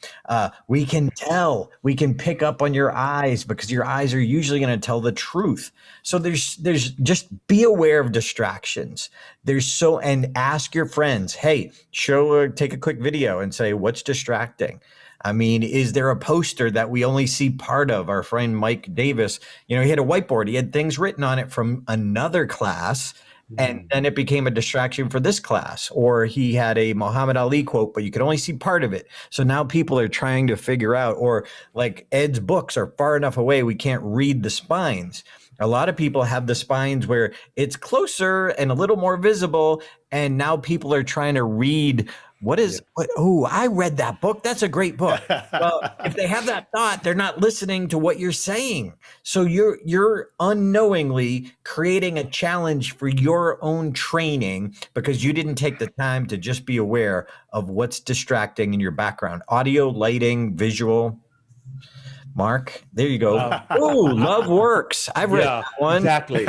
We can tell. We can pick up on your eyes because your eyes are usually going to tell the truth. So there's just be aware of distractions. And ask your friends, hey, take a quick video and say, what's distracting? I mean, is there a poster that we only see part of? Our friend Mike Davis, he had a whiteboard. He had things written on it from another class, and then it became a distraction for this class. Or he had a Muhammad Ali quote, but you could only see part of it. So now people are trying to figure out, or like Ed's books are far enough away, we can't read the spines. A lot of people have the spines where it's closer and a little more visible, and now people are trying to read I read that book. That's a great book. Well, if they have that thought, they're not listening to what you're saying. So you're unknowingly creating a challenge for your own training because you didn't take the time to just be aware of what's distracting in your background. Audio, lighting, visual. Mark, there you go. Ooh, love works. I've read that one. Exactly.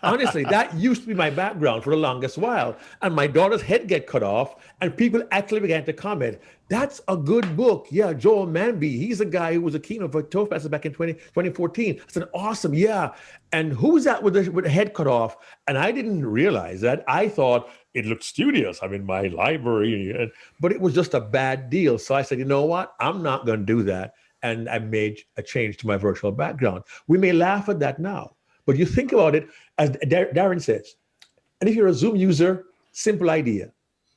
Honestly, that used to be my background for the longest while. And my daughter's head get cut off, and people actually began to comment, that's a good book. Yeah, Joel Manby, he's the guy who was a keynote for Toastmasters back in 2014. I said, awesome, yeah. And who's that with the head cut off? And I didn't realize that. I thought it looked studious. I'm in my library. But it was just a bad deal. So I said, you know what? I'm not going to do that. And I made a change to my virtual background. We may laugh at that now, but you think about it, as Darren says, and if you're a Zoom user, simple idea.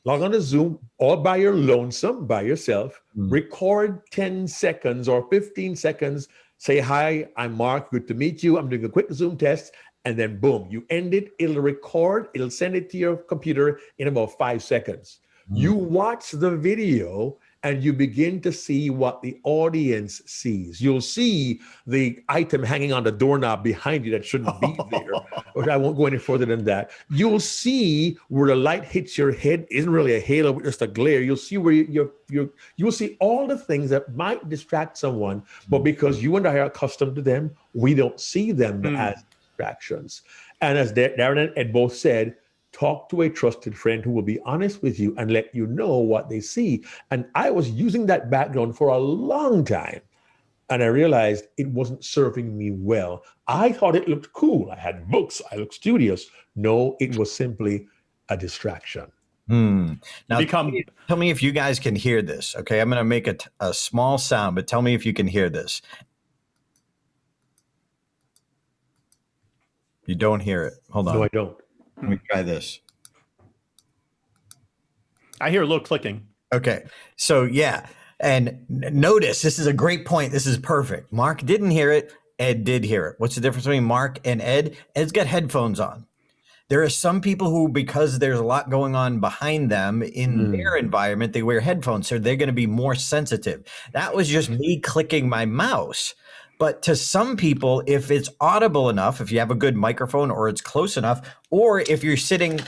Log on to Zoom all by your lonesome, by yourself, record 10 seconds or 15 seconds, say, hi, I'm Mark, good to meet you. I'm doing a quick Zoom test, and then boom, you end it, it'll record, it'll send it to your computer in about 5 seconds. You watch the video, and you begin to see what the audience sees. You'll see the item hanging on the doorknob behind you that shouldn't be there. But I won't go any further than that. You'll see where the light hits your head isn't really a halo, but just a glare. You'll see where you'll see all the things that might distract someone, but because you and I are accustomed to them, we don't see them as distractions. And as Darren and Ed both said, talk to a trusted friend who will be honest with you and let you know what they see. And I was using that background for a long time, and I realized it wasn't serving me well. I thought it looked cool. I had books. I looked studious. No, it was simply a distraction. Now, tell me if you guys can hear this. Okay, I'm going to make a small sound, but tell me if you can hear this. You don't hear it. Hold on. No, I don't. Let me try this. I hear a little clicking. Okay. So yeah. And notice, this is a great point. This is perfect. Mark didn't hear it. Ed did hear it. What's the difference between Mark and Ed? Ed's got headphones on. There are some people who, because there's a lot going on behind them in their environment, they wear headphones. So they're going to be more sensitive. That was just me clicking my mouse. But to some people, if it's audible enough, if you have a good microphone or it's close enough, or if you're sitting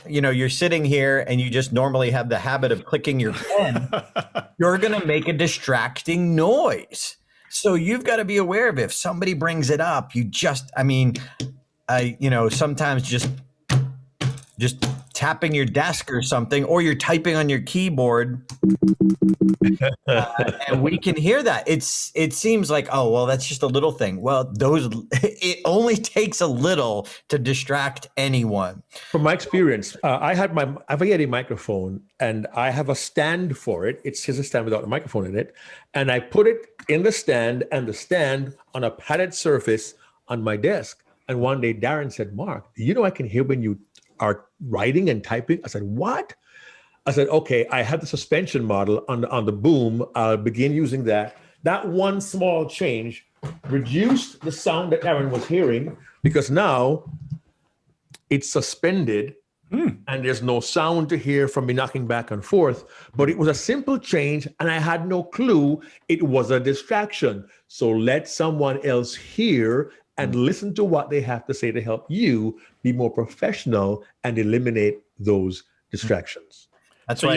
here and you just normally have the habit of clicking your pen, you're going to make a distracting noise. So you've got to be aware of if somebody brings it up, sometimes just tapping your desk or something, or you're typing on your keyboard, and we can hear that. It seems like, oh, well, that's just a little thing. Well, it only takes a little to distract anyone. From my experience, I have a Yeti microphone, and I have a stand for it. It's just a stand without a microphone in it, and I put it in the stand, and the stand on a padded surface on my desk. And one day, Darren said, "Mark, I can hear when you are writing and typing." I said, "What?" I said, "Okay, I have the suspension model on the boom. I'll begin using that." That one small change reduced the sound that Darren was hearing, because now it's suspended and there's no sound to hear from me knocking back and forth. But it was a simple change, and I had no clue it was a distraction. So let someone else hear and listen to what they have to say to help you be more professional and eliminate those distractions. That's so right. You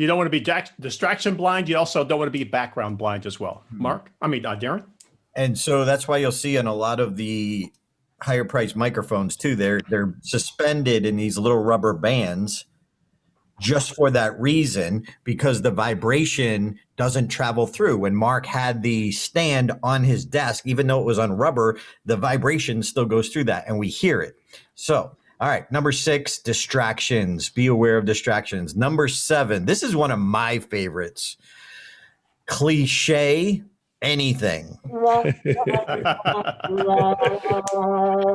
don't want to be distraction blind. You also don't want to be background blind as well. Darren. And so that's why you'll see in a lot of the higher priced microphones too, they're suspended in these little rubber bands just for that reason, because the vibration doesn't travel through. When Mark had the stand on his desk, even though it was on rubber, the vibration still goes through that and we hear it. So, all right, number 6, distractions. Be aware of distractions. Number 7, this is one of my favorites. Cliche anything.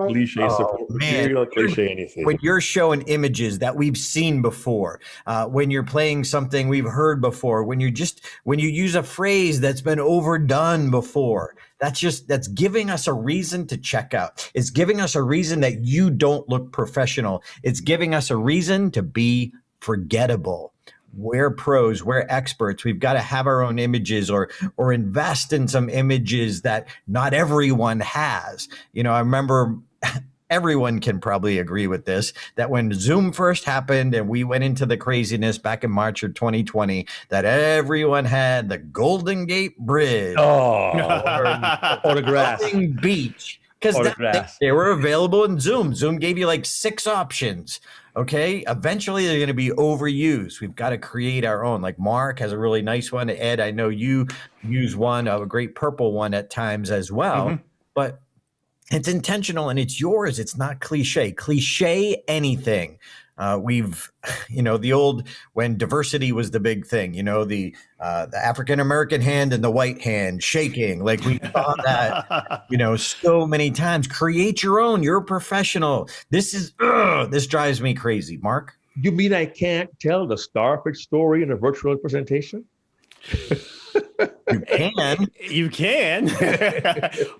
Cliche support. Man, Cliche anything. When you're showing images that we've seen before, when you're playing something we've heard before, when you use a phrase that's been overdone before, that's giving us a reason to check out. It's giving us a reason that you don't look professional. It's giving us a reason to be forgettable. We're pros, we're experts. We've got to have our own images or invest in some images that not everyone has. I remember everyone can probably agree with this, that when Zoom first happened and we went into the craziness back in March of 2020, that everyone had the Golden Gate Bridge. Or the grass. Beach. Because they were available in Zoom. Zoom gave you like 6 options. Okay. Eventually they're going to be overused. We've got to create our own. Like Mark has a really nice one. Ed, I know you use one, a great purple one at times as well, but it's intentional and it's yours. It's not cliche. Cliche anything. The old, when diversity was the big thing, the African-American hand and the white hand shaking, like we saw that, so many times. Create your own. You're a professional. This drives me crazy. Mark? You mean I can't tell the starfish story in a virtual presentation? You can.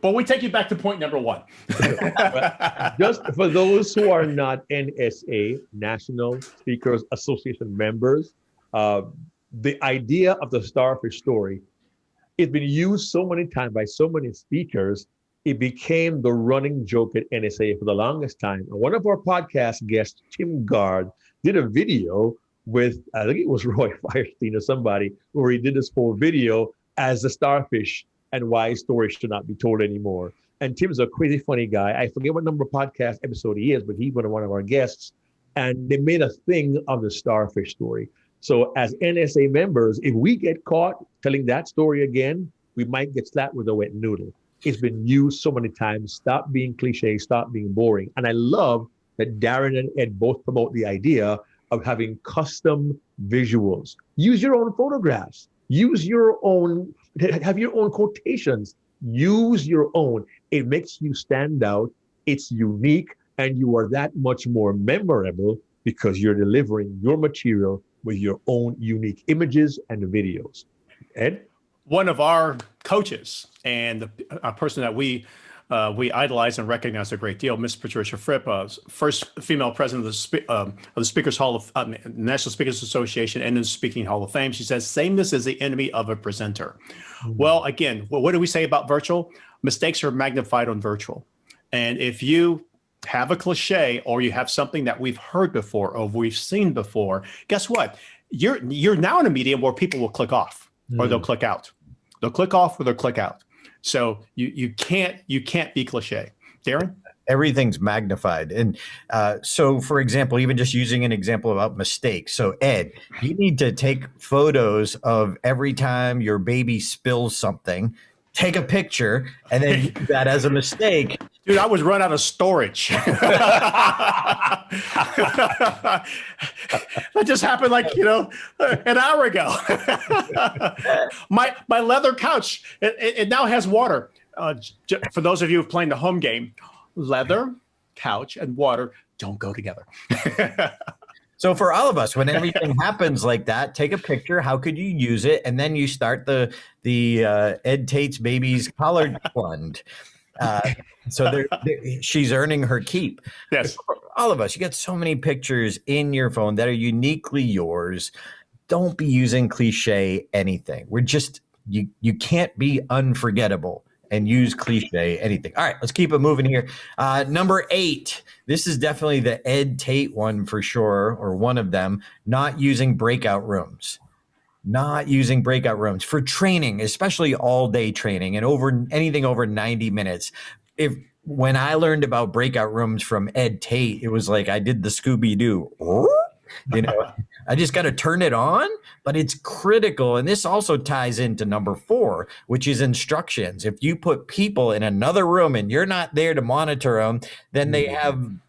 But we take you back to point number 1. Just for those who are not NSA, National Speakers Association members, the idea of the starfish story, it's been used so many times by so many speakers, it became the running joke at NSA for the longest time. And one of our podcast guests, Tim Gard, did a video with, I think it was Roy Firestein or somebody, where he did this whole video as a starfish and why stories should not be told anymore. And Tim's a crazy funny guy. I forget what number podcast episode he is, but he's one of our guests. And they made a thing of the starfish story. So as NSA members, if we get caught telling that story again, we might get slapped with a wet noodle. It's been used so many times. Stop being cliche, stop being boring. And I love that Darren and Ed both promote the idea of having custom visuals. Use your own photographs. Use your own, have your own quotations. Use your own. It makes you stand out. It's unique, and you are that much more memorable because you're delivering your material with your own unique images and videos. Ed? One of our coaches and a person that we idolize and recognize a great deal, Miss Patricia Fripp, first female president of the Speakers Hall of National Speakers Association and the Speaking Hall of Fame. She says, "Sameness is the enemy of a presenter." Well, again, what do we say about virtual? Mistakes are magnified on virtual. And if you have a cliche or you have something that we've heard before or we've seen before, guess what? You're now in a medium where people will click off or they'll click out. They'll click off or they'll click out. So you can't be cliche. Darren? Everything's magnified. And so, for example, even just using an example about mistakes. So, Ed, you need to take photos of every time your baby spills something, take a picture, and then use that as a mistake. Dude, I was run out of storage. That just happened like, an hour ago. My leather couch, it now has water. For those of you who've played the home game, leather, couch, and water don't go together. So for all of us, when everything happens like that, take a picture. How could you use it? And then you start the Ed Tate's Babies College Fund. So she's earning her keep. Yes. For all of us, you get so many pictures in your phone that are uniquely yours. Don't be using cliche anything. You can't be unforgettable and use cliche anything. All right, let's keep it moving here. Number 8. This is definitely the Ed Tate one for sure, or one of them. Not using breakout rooms. Not using breakout rooms for training, especially all-day training and anything over 90 minutes. When I learned about breakout rooms from Ed Tate, it was like I did the Scooby-Doo. I just got to turn it on, but it's critical. And this also ties into number 4, which is instructions. If you put people in another room and you're not there to monitor them, then they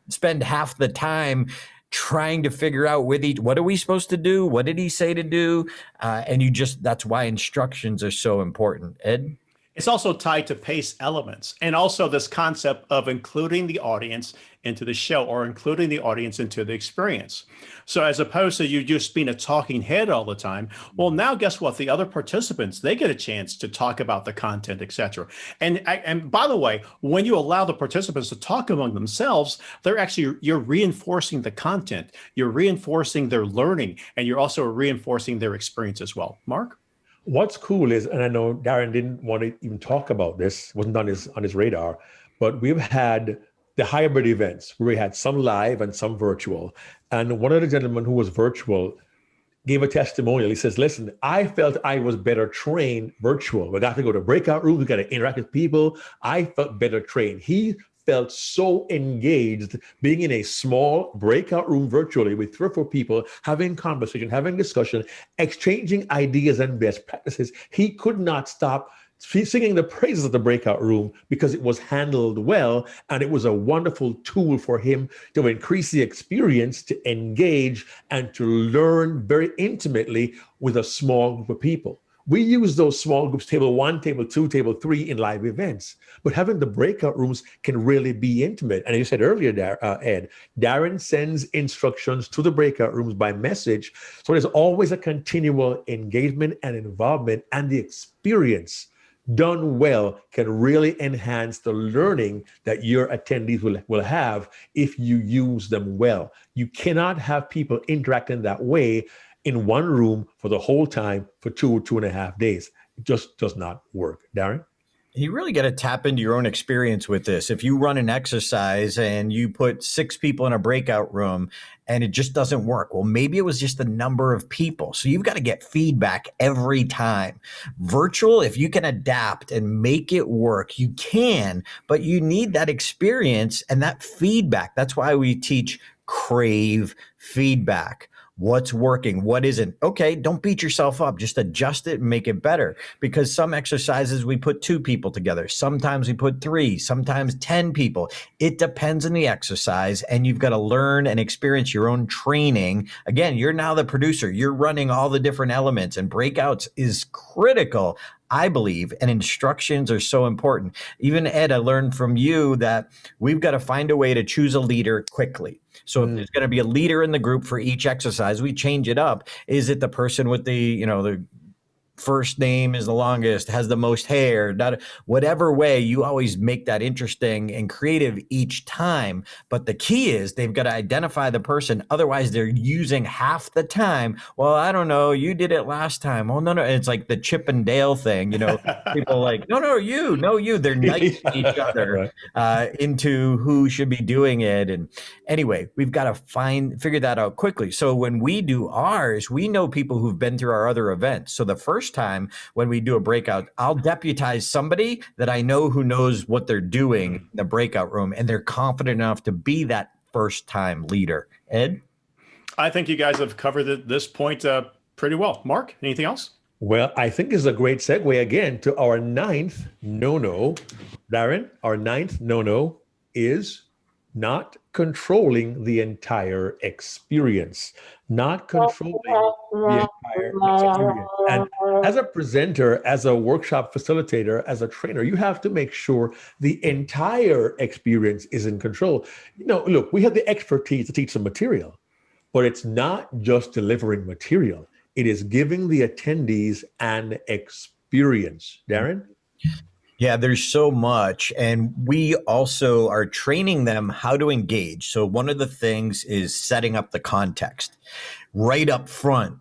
spend half the time trying to figure out what are we supposed to do? What did he say to do? And that's why instructions are so important. Ed? It's also tied to pace elements, and also this concept of including the audience into the show, or including the audience into the experience. So as opposed to you just being a talking head all the time, well, now guess what? The other participants, they get a chance to talk about the content, etc. And by the way, when you allow the participants to talk among themselves, you're reinforcing the content, you're reinforcing their learning, and you're also reinforcing their experience as well. Mark? What's cool is, and I know Darren didn't want to even talk about this, wasn't on his radar, but we've had the hybrid events where we had some live and some virtual. And one of the gentlemen who was virtual gave a testimonial. He says, listen, I felt I was better trained virtual. We got to go to breakout rooms, we got to interact with people. I felt better trained. He felt so engaged being in a small breakout room virtually with 3 or 4 people, having conversation, having discussion, exchanging ideas and best practices. He could not stop singing the praises of the breakout room because it was handled well, and it was a wonderful tool for him to increase the experience, to engage, and to learn very intimately with a small group of people. We use those small groups, table 1, table 2, table 3 in live events, but having the breakout rooms can really be intimate. And you said earlier, Ed, Darren sends instructions to the breakout rooms by message. So there's always a continual engagement and involvement, and the experience done well can really enhance the learning that your attendees will have if you use them well. You cannot have people interacting that way in one room for the whole time for 2.5 days. It just does not work. Darren? You really got to tap into your own experience with this. If you run an exercise and you put 6 people in a breakout room and it just doesn't work, well, maybe it was just the number of people. So you've got to get feedback every time. Virtual, if you can adapt and make it work, you can, but you need that experience and that feedback. That's why we teach crave feedback. What's working? What isn't? Okay, don't beat yourself up. Just adjust it and make it better. Because some exercises we put 2 people together. Sometimes we put 3, sometimes 10 people. It depends on the exercise, and you've got to learn and experience your own training. Again, you're now the producer. You're running all the different elements, and breakouts is critical, I believe, and instructions are so important. Even Ed, I learned from you that we've got to find a way to choose a leader quickly. So if there's going to be a leader in the group for each exercise, we change it up. Is it the person with the first name is the longest, has the most hair, whatever way, you always make that interesting and creative each time. But the key is they've got to identify the person. Otherwise, they're using half the time. Well, I don't know. You did it last time. Oh, no. And it's like the Chip and Dale thing. People like, no, you. They're nice to each other into who should be doing it. And anyway, we've got to figure that out quickly. So when we do ours, we know people who've been through our other events. So the first first time when we do a breakout, I'll deputize somebody that I know who knows what they're doing in the breakout room, and they're confident enough to be that first time leader. Ed? I think you guys have covered this point pretty well. Mark, anything else? Well, I think this is a great segue again to our ninth no-no. Darren, our ninth no-no is not controlling the entire experience. Not controlling the entire experience. And as a presenter, as a workshop facilitator, as a trainer, you have to make sure the entire experience is in control. Look, we have the expertise to teach some material, but it's not just delivering material. It is giving the attendees an experience. Darren? Yeah, there's so much. And we also are training them how to engage. So one of the things is setting up the context right up front.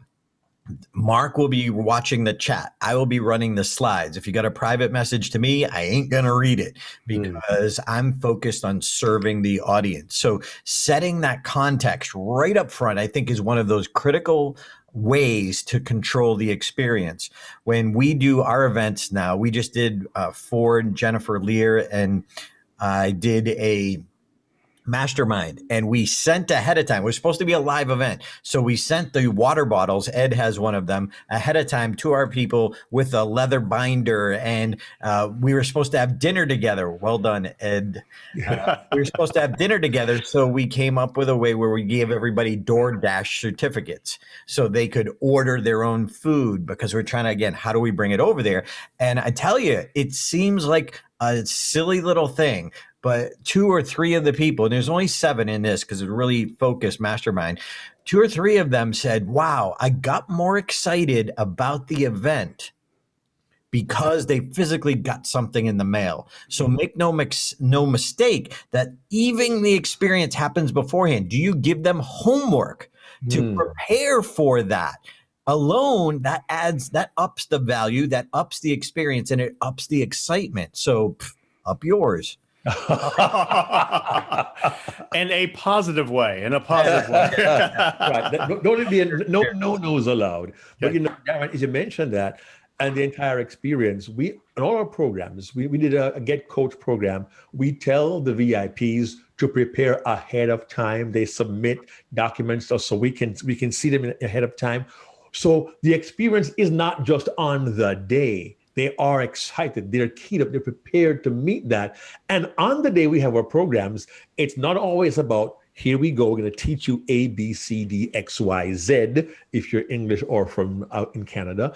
Mark will be watching the chat. I will be running the slides. If you got a private message to me, I ain't going to read it because I'm focused on serving the audience. So setting that context right up front, I think, is one of those critical ways to control the experience. When we do our events now, we just did Ford, Jennifer Lear, and I did a mastermind, and we sent ahead of time. It was supposed to be a live event. So we sent the water bottles, Ed has one of them, ahead of time to our people with a leather binder. And we were supposed to have dinner together. Well done, Ed. We were supposed to have dinner together. So we came up with a way where we gave everybody DoorDash certificates so they could order their own food, because we're trying to, again, how do we bring it over there? And I tell you, it seems like a silly little thing, but 2 or 3 of the people, and there's only 7 in this because it's a really focused mastermind, 2 or 3 of them said, wow, I got more excited about the event because they physically got something in the mail. So make no mistake that even the experience happens beforehand. Do you give them homework to prepare for that? Alone, that ups the value, that ups the experience, and it ups the excitement. So up yours. In a positive way. Right. Don't be no-nos allowed. But Darren, as you mentioned that, and the entire experience, in all our programs, we did a Get Coach program. We tell the VIPs to prepare ahead of time. They submit documents so we can see them ahead of time. So the experience is not just on the day. They are excited. They're keyed up. They're prepared to meet that. And on the day we have our programs, it's not always about, here we go, we're going to teach you A, B, C, D, X, Y, Z, if you're English or from out in Canada.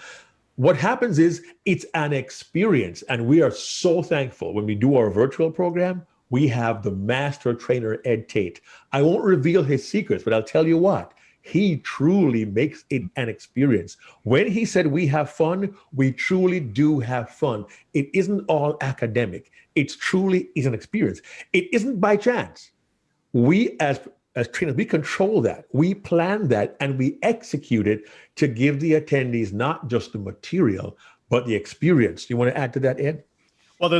What happens is it's an experience. And we are so thankful when we do our virtual program, we have the master trainer, Ed Tate. I won't reveal his secrets, but I'll tell you what. He truly makes it an experience. When he said we have fun, we truly do have fun. It isn't all academic. It truly is an experience. It isn't by chance. We as trainers, we control that. We plan that and we execute it to give the attendees not just the material, but the experience. Do you want to add to that, Ed? Well,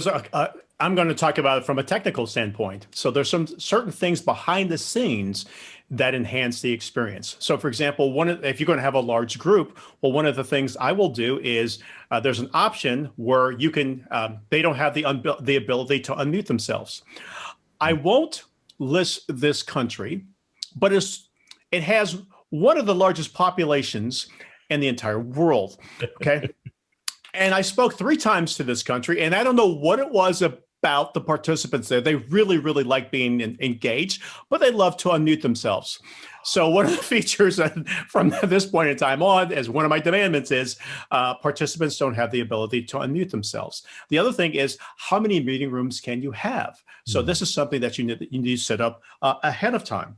I'm going to talk about it from a technical standpoint. So there's some certain things behind the scenes that enhance the experience. So for example, if you're going to have a large group, well, one of the things I will do is there's an option where you can, they don't have the ability to unmute themselves. I won't list this country, but it has one of the largest populations in the entire world. Okay. And I spoke 3 times to this country, and I don't know what it was about the participants there. They really, really like being engaged, but they love to unmute themselves. So one of the features from this point in time on, as one of my demandments is, participants don't have the ability to unmute themselves. The other thing is, how many meeting rooms can you have? So this is something that you need to set up ahead of time.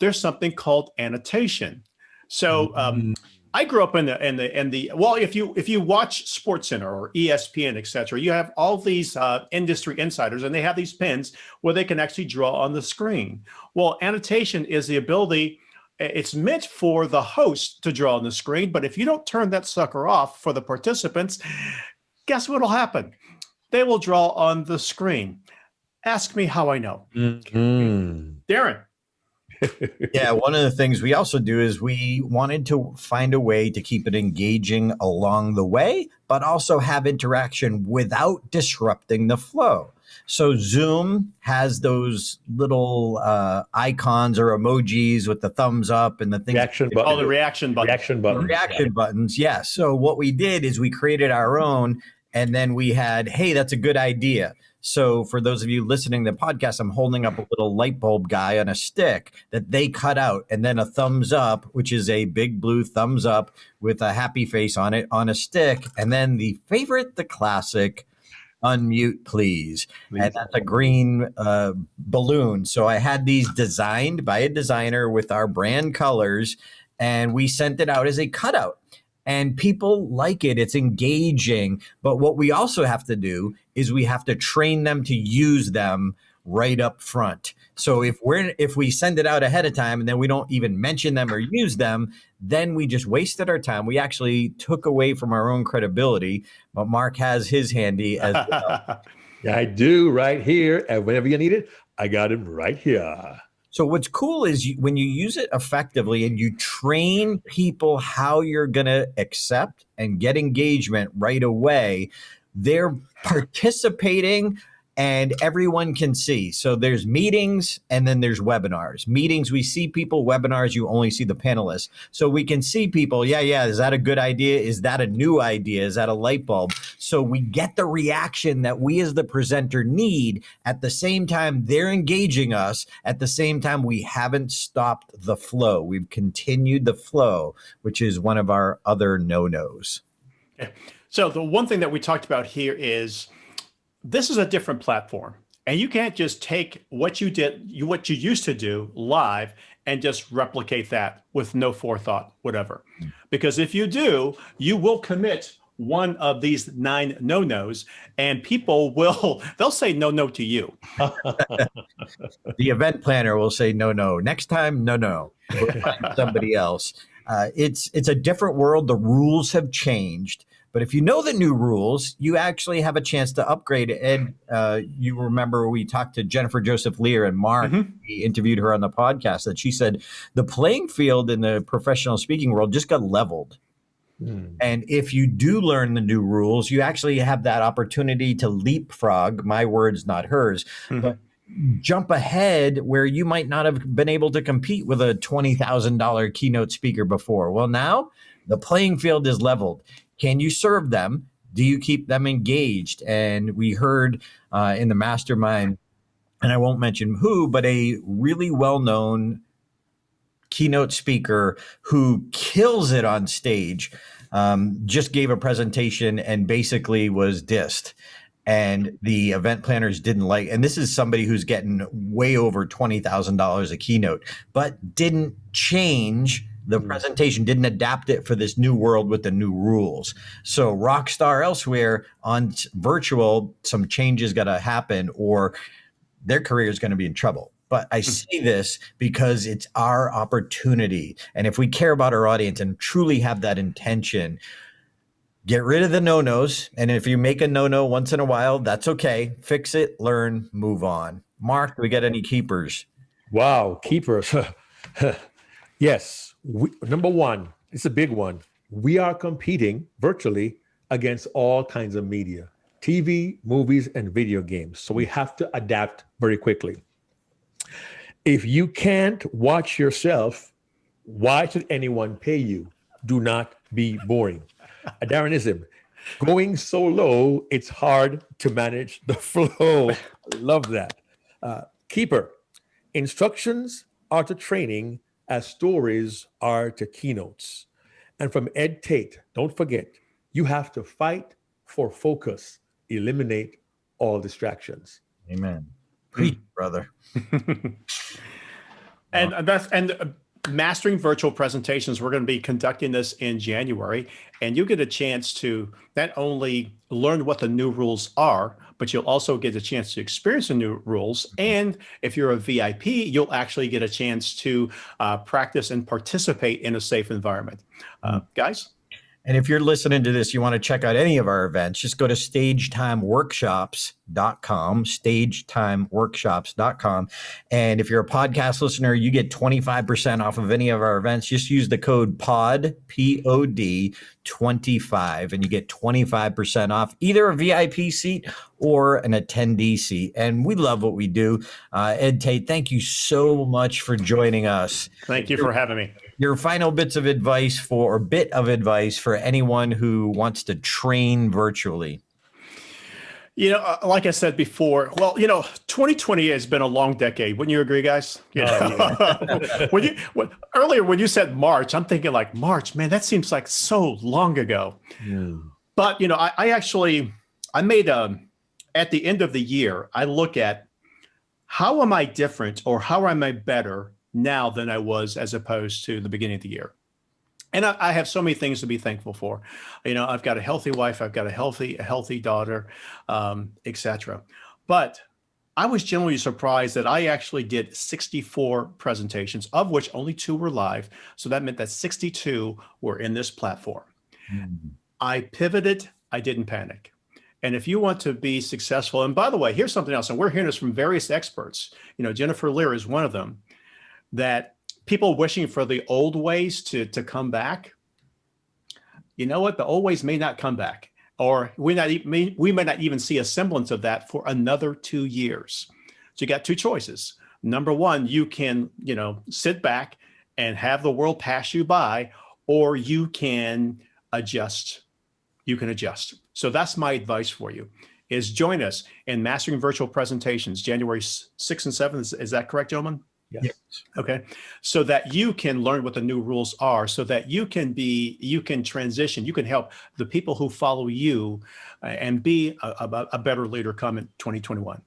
There's something called annotation. So I grew up in the well, if you watch SportsCenter or ESPN, et cetera, you have all these industry insiders, and they have these pins where they can actually draw on the screen. Well, annotation is the ability. It's meant for the host to draw on the screen, but if you don't turn that sucker off for the participants, guess what'll happen? They will draw on the screen. Ask me how I know. Darren. Yeah, one of the things we also do is we wanted to find a way to keep it engaging along the way, but also have interaction without disrupting the flow. So Zoom has those little icons or emojis with the thumbs up and the things. Reaction Oh, the button. reaction button. Reaction button. Reaction buttons, yeah. So what we did is we created our own, and then we had, hey, that's a good idea. So for those of you listening to the podcast, I'm holding up a little light bulb guy on a stick that they cut out, and then a thumbs up, which is a big blue thumbs up with a happy face on it on a stick. And then the favorite, the classic, unmute please. And that's a green balloon. So I had these designed by a designer with our brand colors, and we sent it out as a cutout. And people like it. It's engaging. But what we also have to do is we have to train them to use them right up front. So if we send it out ahead of time and then we don't even mention them or use them, then we just wasted our time. We actually took away from our own credibility. But Mark has his handy as well. Yeah, I do right here. And whenever you need it, I got it right here. So what's cool is when you use it effectively and you train people how you're going to accept and get engagement right away, they're participating and everyone can see. So there's meetings and then there's webinars. Meetings, we see people. Webinars, you only see the panelists. So we can see people, yeah, is that a good idea? Is that a new idea? Is that a light bulb? So we get the reaction that we as the presenter need. At the same time, they're engaging us. At the same time, we haven't stopped the flow. We've continued the flow, which is one of our other no-nos. Okay. So the one thing that we talked about here is this is a different platform, and you can't just take what you used to do live and just replicate that with no forethought, whatever. Because if you do, you will commit one of these 9 no-nos, and people they'll say no to you. The event planner will say no. Next time, no. We'll find somebody else. It's a different world. The rules have changed. But if you know the new rules, you actually have a chance to upgrade. Ed, you remember we talked to Jennifer Joseph Lear and Mark. Mm-hmm. We interviewed her on the podcast that she said the playing field in the professional speaking world just got leveled. And if you do learn the new rules, you actually have that opportunity to leapfrog, my words, not hers, but jump ahead where you might not have been able to compete with a $20,000 keynote speaker before. Well, now the playing field is leveled. Can you serve them? Do you keep them engaged? And we heard in the mastermind, and I won't mention who, but a really well-known keynote speaker who kills it on stage, just gave a presentation and basically was dissed. And the event planners didn't like, and this is somebody who's getting way over $20,000 a keynote, but didn't change the presentation, didn't adapt it for this new world with the new rules. So Rockstar elsewhere on virtual, some changes got to happen or their career is going to be in trouble. But I see this because it's our opportunity. And if we care about our audience and truly have that intention, get rid of the no-nos. And if you make a no-no once in a while, that's okay. Fix it, learn, move on. Mark, do we get any keepers? Wow, keepers. Yes. Number one, it's a big one. We are competing virtually against all kinds of media, TV, movies, and video games. So we have to adapt very quickly. If you can't watch yourself, why should anyone pay you? Do not be boring. A Darrenism, going so low, it's hard to manage the flow. Love that. Keeper, instructions are to training as stories are to keynotes. And from Ed Tate, don't forget, you have to fight for focus, eliminate all distractions. Amen. Preach, brother. And mastering virtual presentations, we're going to be conducting this in January, and you get a chance to not only learn what the new rules are, but you'll also get a chance to experience the new rules. And if you're a VIP, you'll actually get a chance to practice and participate in a safe environment. Guys? And if you're listening to this, you want to check out any of our events, just go to stagetimeworkshops.com, stagetimeworkshops.com. And if you're a podcast listener, you get 25% off of any of our events. Just use the code POD, P-O-D, 25, and you get 25% off either a VIP seat or an attendee seat. And we love what we do. Ed Tate, thank you so much for joining us. Thank you for having me. Your final bit of advice for anyone who wants to train virtually. Like I said before, 2020 has been a long decade. Wouldn't you agree, guys? Earlier when you said March, I'm thinking like March, man, that seems like so long ago. Yeah. But I made at the end of the year, I look at how am I different or how am I better now than I was as opposed to the beginning of the year. And I have so many things to be thankful for. I've got a healthy wife, I've got a healthy daughter, etc. But I was genuinely surprised that I actually did 64 presentations, of which only 2 were live. So that meant that 62 were in this platform. Mm-hmm. I pivoted, I didn't panic. And if you want to be successful, and by the way, here's something else, and we're hearing this from various experts. Jennifer Lear is one of them, that people wishing for the old ways to come back. You know what? The old ways may not come back, or we may not even see a semblance of that for another 2 years. So you got 2 choices. Number one, you can, sit back and have the world pass you by, or you can adjust. You can adjust. So that's my advice for you, is join us in Mastering Virtual Presentations, January 6th and 7th. Is that correct, gentlemen? Yes. Okay. So that you can learn what the new rules are, so that you can transition, you can help the people who follow you and be a better leader come in 2021.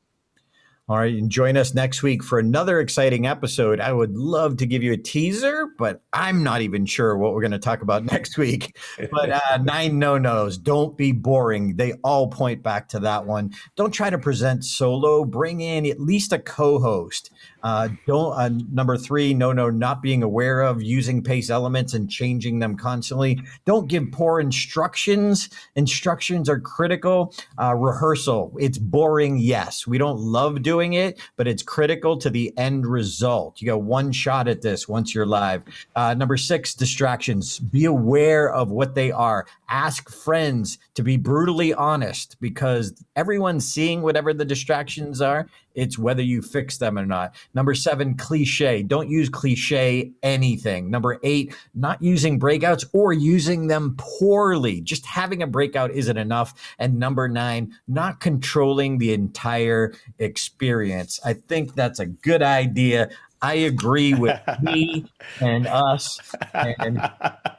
All right. And join us next week for another exciting episode. I would love to give you a teaser, but I'm not even sure what we're going to talk about next week. But 9 no-nos. Don't be boring. They all point back to that one. Don't try to present solo. Bring in at least a co-host. Number 3, no, not being aware of using pace elements and changing them constantly. Don't give poor instructions. Instructions are critical. Rehearsal. It's boring. Yes. We don't love doing it, but it's critical to the end result. You got one shot at this once you're live. Number 6, distractions. Be aware of what they are. Ask friends to be brutally honest, because everyone's seeing whatever the distractions are. It's whether you fix them or not. Number 7, cliche. Don't use cliche anything. Number 8, not using breakouts or using them poorly. Just having a breakout isn't enough. And number 9, not controlling the entire experience. I think that's a good idea. I agree with me and us. And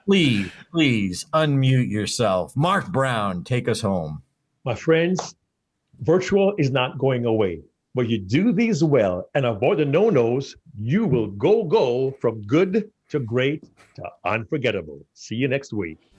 please unmute yourself. Mark Brown, take us home. My friends, virtual is not going away. But you do these well and avoid the no-nos, you will go from good to great to unforgettable. See you next week.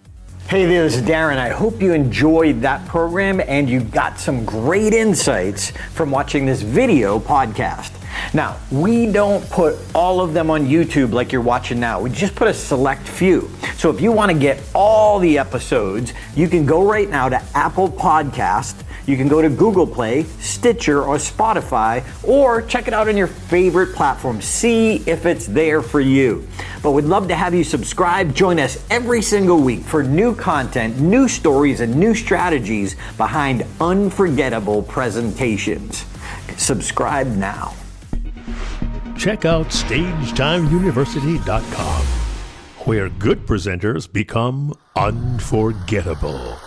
Hey there, this is Darren. I hope you enjoyed that program and you got some great insights from watching this video podcast. Now, we don't put all of them on YouTube like you're watching now. We just put a select few. So if you want to get all the episodes, you can go right now to Apple Podcast. You can go to Google Play, Stitcher, or Spotify, or check it out on your favorite platform. See if it's there for you. But we'd love to have you subscribe. Join us every single week for new content, new stories, and new strategies behind unforgettable presentations. Subscribe now. Check out StagetimeUniversity.com, where good presenters become unforgettable.